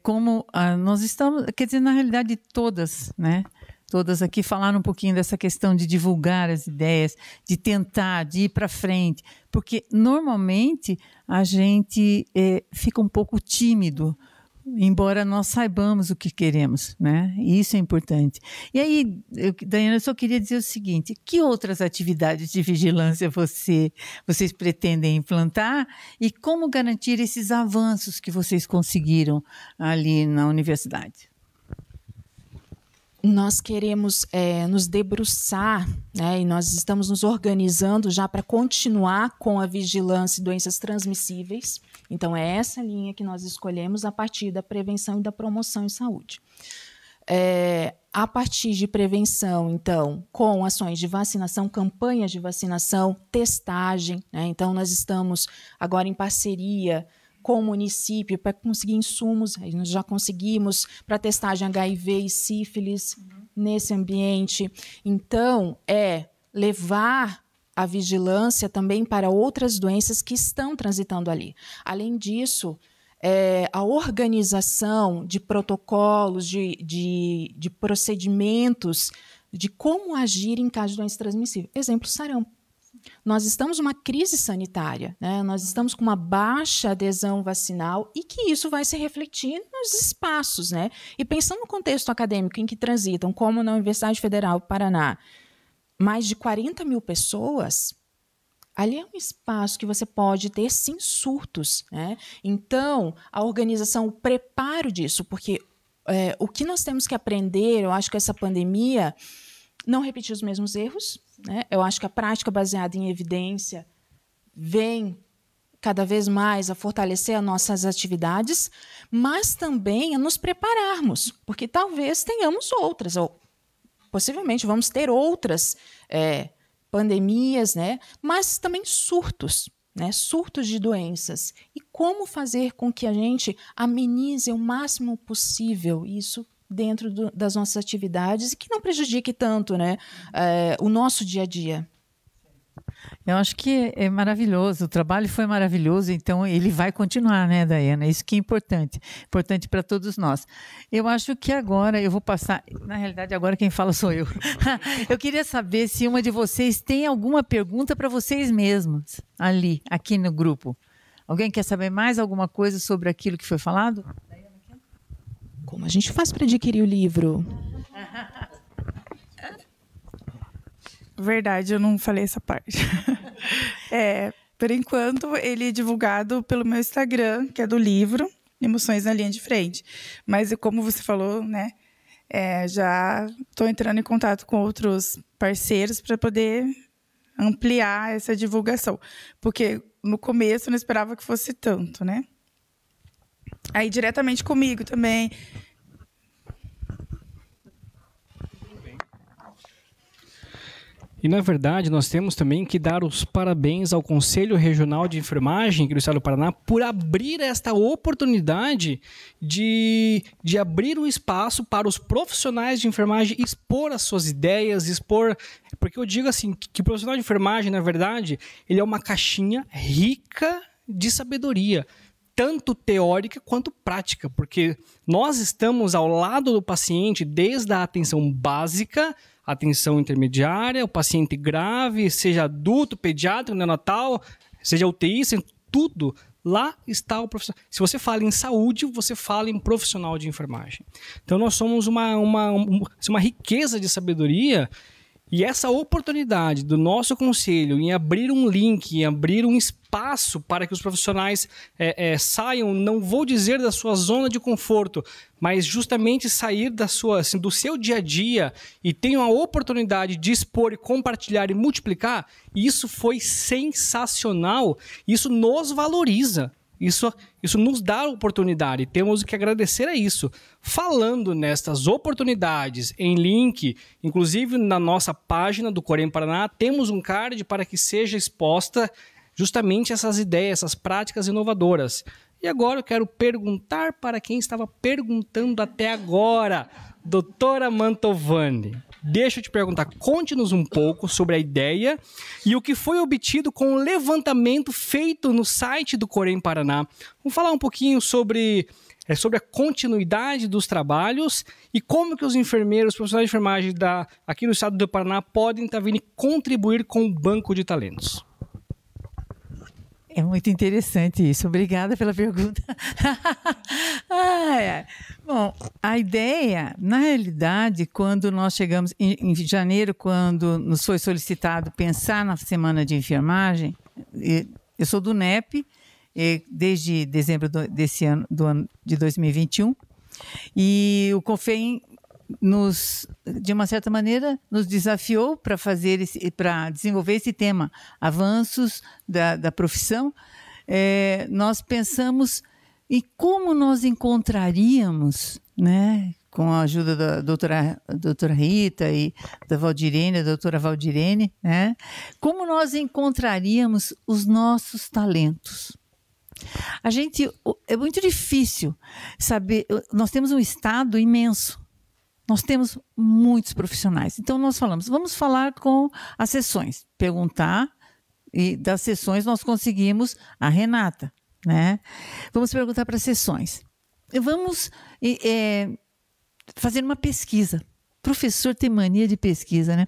como nós estamos, quer dizer, na realidade todas, né? Todas aqui falaram um pouquinho dessa questão de divulgar as ideias, de tentar, de ir para frente, porque normalmente a gente fica um pouco tímido, embora nós saibamos o que queremos, né? E isso é importante. E aí, Daiana, eu só queria dizer o seguinte, que outras atividades de vigilância vocês pretendem implantar e como garantir esses avanços que vocês conseguiram ali na universidade? Nós queremos nos debruçar, né, e nós estamos nos organizando já para continuar com a vigilância de doenças transmissíveis. Então, é essa linha que nós escolhemos a partir da prevenção e da promoção em saúde. A partir de prevenção, então, com ações de vacinação, campanhas de vacinação, testagem, né? Então, nós estamos agora em parceria com o município para conseguir insumos, nós já conseguimos para testagem HIV e sífilis nesse ambiente. Então, levar a vigilância também para outras doenças que estão transitando ali. Além disso, a organização de protocolos, de procedimentos, de como agir em caso de doença transmissível. Exemplo, sarampo. Nós estamos numa crise sanitária, né? Nós estamos com uma baixa adesão vacinal e que isso vai se refletir nos espaços, né? E pensando no contexto acadêmico em que transitam, como na Universidade Federal do Paraná, mais de 40 mil pessoas, ali é um espaço que você pode ter, sim, surtos, né? Então, a organização, o preparo disso, porque o que nós temos que aprender, eu acho que essa pandemia... não repetir os mesmos erros, né? Eu acho que a prática baseada em evidência vem cada vez mais a fortalecer as nossas atividades, mas também a nos prepararmos, porque talvez tenhamos outras, ou possivelmente vamos ter outras pandemias, né? Mas também surtos, né? Surtos de doenças. E como fazer com que a gente amenize o máximo possível isso dentro das nossas atividades e que não prejudique tanto, né, o nosso dia a dia. Eu acho que é maravilhoso, o trabalho foi maravilhoso, então ele vai continuar, né, Daiana? Isso que é importante para todos nós. Eu acho que agora eu vou passar, na realidade agora quem fala sou eu. Eu queria saber se uma de vocês tem alguma pergunta para vocês mesmos, aqui no grupo. Alguém quer saber mais alguma coisa sobre aquilo que foi falado? Como a gente faz para adquirir o livro? Verdade, eu não falei essa parte. Por enquanto, ele é divulgado pelo meu Instagram, que é do livro Emoções na Linha de Frente. Mas, como você falou, né, já estou entrando em contato com outros parceiros para poder ampliar essa divulgação. Porque no começo eu não esperava que fosse tanto, né? Aí, diretamente comigo também. E, na verdade, nós temos também que dar os parabéns ao Conselho Regional de Enfermagem aqui do Estado do Paraná por abrir esta oportunidade de abrir um espaço para os profissionais de enfermagem expor as suas ideias, Porque eu digo assim, que o profissional de enfermagem, na verdade, ele é uma caixinha rica de sabedoria, tanto teórica quanto prática, porque nós estamos ao lado do paciente desde a atenção básica, atenção intermediária, o paciente grave, seja adulto, pediátrico, neonatal, seja UTI, tudo, lá está o profissional. Se você fala em saúde, você fala em profissional de enfermagem. Então nós somos uma riqueza de sabedoria. E essa oportunidade do nosso conselho em abrir um link, em abrir um espaço para que os profissionais saiam, não vou dizer da sua zona de conforto, mas justamente sair do seu dia a dia e tenham a oportunidade de expor e compartilhar e multiplicar, isso foi sensacional, isso nos valoriza. Isso nos dá oportunidade e temos que agradecer a isso. Falando nestas oportunidades em link, inclusive na nossa página do Corém Paraná, temos um card para que seja exposta justamente essas ideias, essas práticas inovadoras. E agora eu quero perguntar para quem estava perguntando até agora, doutora Mantovani. Deixa eu te perguntar, conte-nos um pouco sobre a ideia e o que foi obtido com o levantamento feito no site do Corém Paraná. Vamos falar um pouquinho sobre a continuidade dos trabalhos e como que os enfermeiros, profissionais de enfermagem aqui no estado do Paraná podem vindo contribuir com o banco de talentos. É muito interessante isso. Obrigada pela pergunta. Bom, a ideia, na realidade, quando nós chegamos em janeiro, quando nos foi solicitado pensar na Semana de Enfermagem, eu sou do NEP, desde dezembro desse ano, do ano de 2021, e o CONFEM de uma certa maneira, nos desafiou para desenvolver esse tema, avanços da profissão. Nós pensamos em como nós encontraríamos, né, com a ajuda da doutora Rita e da doutora Valdirene, né, como nós encontraríamos os nossos talentos. É muito difícil saber, nós temos um estado imenso. Nós temos muitos profissionais. Então, nós vamos falar com as sessões, perguntar, e das sessões nós conseguimos a Renata, né? Vamos perguntar para as sessões. Vamos fazer uma pesquisa. Professor tem mania de pesquisa, né?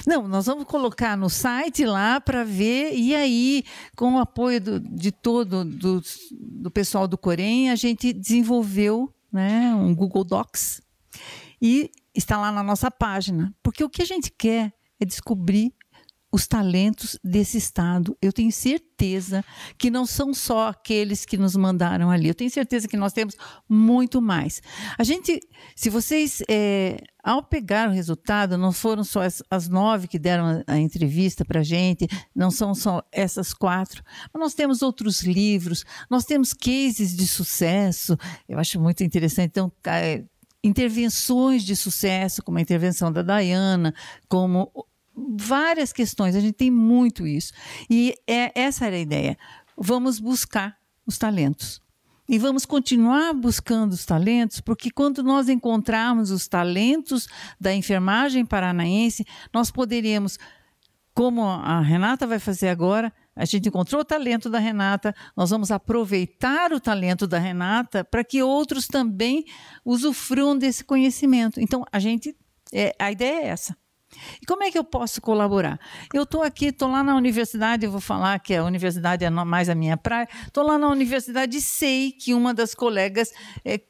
Não, nós vamos colocar no site lá para ver, e aí, com o apoio do pessoal do Corém, a gente desenvolveu, né, um Google Docs, e está lá na nossa página. Porque o que a gente quer é descobrir os talentos desse estado. Eu tenho certeza que não são só aqueles que nos mandaram ali. Eu tenho certeza que nós temos muito mais. A gente, se vocês, ao pegar o resultado, não foram só as 9 que deram a entrevista para a gente, não são só essas 4, mas nós temos outros livros, nós temos cases de sucesso. Eu acho muito interessante. Então, intervenções de sucesso, como a intervenção da Dayana, como várias questões, a gente tem muito isso. E essa era a ideia. Vamos buscar os talentos. E vamos continuar buscando os talentos, porque quando nós encontrarmos os talentos da enfermagem paranaense, nós poderemos, como a Renata vai fazer agora, a gente encontrou o talento da Renata, nós vamos aproveitar o talento da Renata para que outros também usufruam desse conhecimento. Então, a ideia é essa. E como é que eu posso colaborar? Eu estou lá na universidade, eu vou falar que a universidade é mais a minha praia, estou lá na universidade e sei que uma das colegas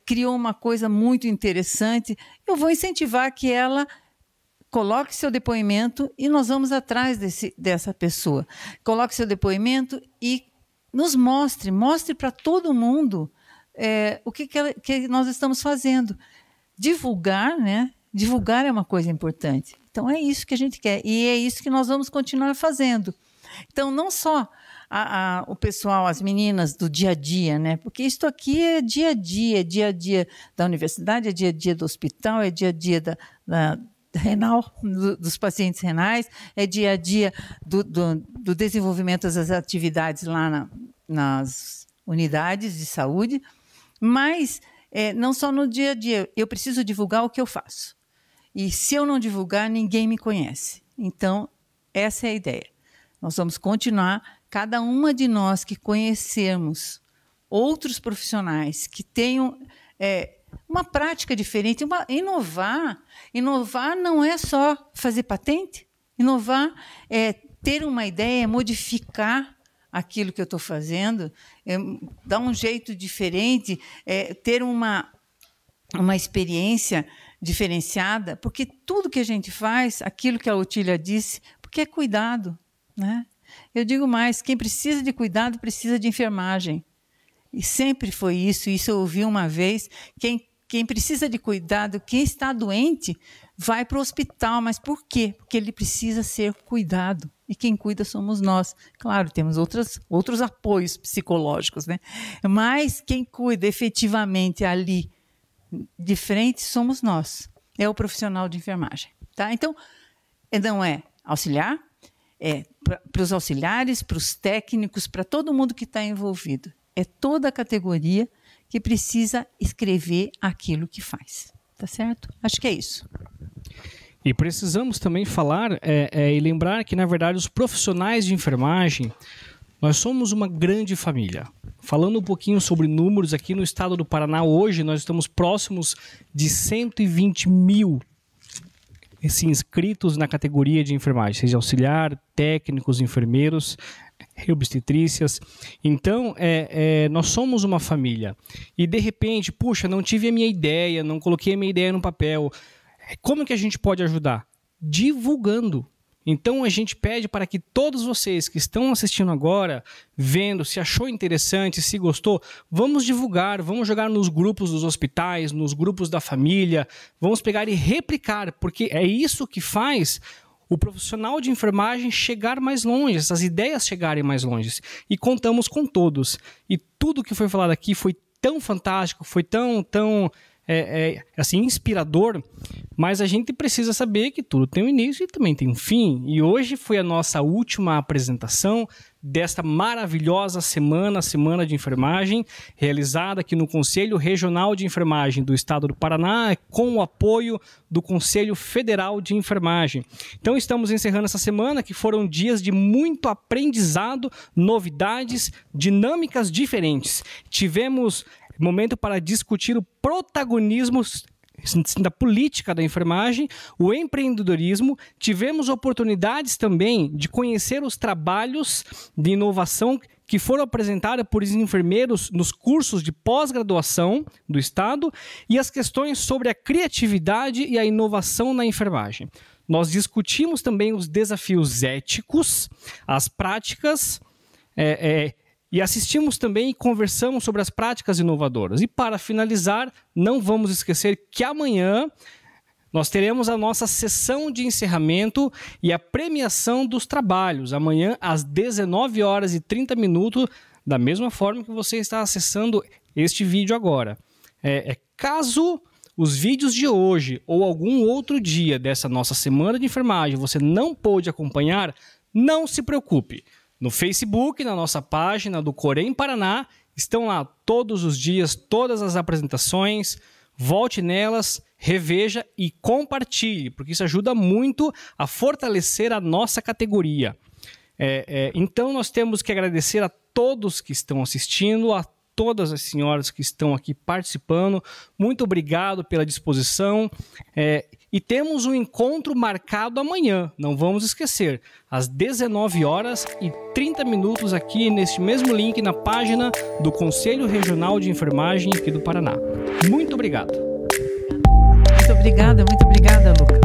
criou uma coisa muito interessante, eu vou incentivar que ela coloque seu depoimento e nós vamos atrás dessa pessoa. Coloque seu depoimento e nos mostre para todo mundo o que nós estamos fazendo. Divulgar, né? Divulgar é uma coisa importante. Então, é isso que a gente quer. E é isso que nós vamos continuar fazendo. Então, não só o pessoal, as meninas do dia a dia, né? Porque isso aqui é dia a dia da universidade, é dia a dia do hospital, é dia a dia da renal, dos pacientes renais, é dia a dia do desenvolvimento das atividades lá nas unidades de saúde, mas não só no dia a dia. Eu preciso divulgar o que eu faço. E se eu não divulgar, ninguém me conhece. Então, essa é a ideia. Nós vamos continuar, cada uma de nós que conhecermos outros profissionais que tenham uma prática diferente, inovar. Inovar não é só fazer patente. Inovar é ter uma ideia, modificar aquilo que eu estou fazendo, dar um jeito diferente, ter uma experiência diferenciada, porque tudo que a gente faz, aquilo que a Otília disse, porque é cuidado, né? Eu digo mais, quem precisa de cuidado precisa de enfermagem. E sempre foi isso eu ouvi uma vez, quem precisa de cuidado, quem está doente, vai para o hospital. Mas por quê? Porque ele precisa ser cuidado. E quem cuida somos nós. Claro, temos outros apoios psicológicos, né? Mas quem cuida efetivamente ali, de frente, somos nós. É o profissional de enfermagem. Tá? Então, não é auxiliar, para os auxiliares, para os técnicos, para todo mundo que está envolvido. É toda a categoria que precisa escrever aquilo que faz. Tá certo? Acho que é isso. E precisamos também falar e lembrar que, na verdade, os profissionais de enfermagem, nós somos uma grande família. Falando um pouquinho sobre números, aqui no estado do Paraná, hoje nós estamos próximos de 120 mil inscritos na categoria de enfermagem, seja auxiliar, técnicos, enfermeiros, obstetrícias. Então, nós somos uma família. E, de repente, puxa, não tive a minha ideia, não coloquei a minha ideia no papel. Como que a gente pode ajudar? Divulgando. Então, a gente pede para que todos vocês que estão assistindo agora, vendo, se achou interessante, se gostou, vamos divulgar, vamos jogar nos grupos dos hospitais, nos grupos da família, vamos pegar e replicar, porque é isso que faz o profissional de enfermagem chegar mais longe, essas ideias chegarem mais longe. E contamos com todos. E tudo que foi falado aqui foi tão fantástico, foi tão assim, inspirador, mas a gente precisa saber que tudo tem um início e também tem um fim. E hoje foi a nossa última apresentação desta maravilhosa Semana de Enfermagem, realizada aqui no Conselho Regional de Enfermagem do Estado do Paraná, com o apoio do Conselho Federal de Enfermagem. Então estamos encerrando essa semana, que foram dias de muito aprendizado, novidades, dinâmicas diferentes. Tivemos momento para discutir o protagonismo da política da enfermagem, o empreendedorismo. Tivemos oportunidades também de conhecer os trabalhos de inovação que foram apresentados por enfermeiros nos cursos de pós-graduação do Estado e as questões sobre a criatividade e a inovação na enfermagem. nós discutimos também os desafios éticos, as práticas, e assistimos também e conversamos sobre as práticas inovadoras. E para finalizar, não vamos esquecer que amanhã nós teremos a nossa sessão de encerramento e a premiação dos trabalhos. Amanhã, às 19h30, da mesma forma que você está acessando este vídeo agora. Caso os vídeos de hoje ou algum outro dia dessa nossa semana de enfermagem você não pôde acompanhar, não se preocupe. No Facebook, na nossa página do Corém Paraná, estão lá todos os dias, todas as apresentações. Volte nelas, reveja e compartilhe, porque isso ajuda muito a fortalecer a nossa categoria. Então, nós temos que agradecer a todos que estão assistindo, a todas as senhoras que estão aqui participando. Muito obrigado pela disposição. E temos um encontro marcado amanhã, não vamos esquecer, às 19h30 aqui neste mesmo link na página do Conselho Regional de Enfermagem aqui do Paraná. Muito obrigado. Muito obrigada, Lucas.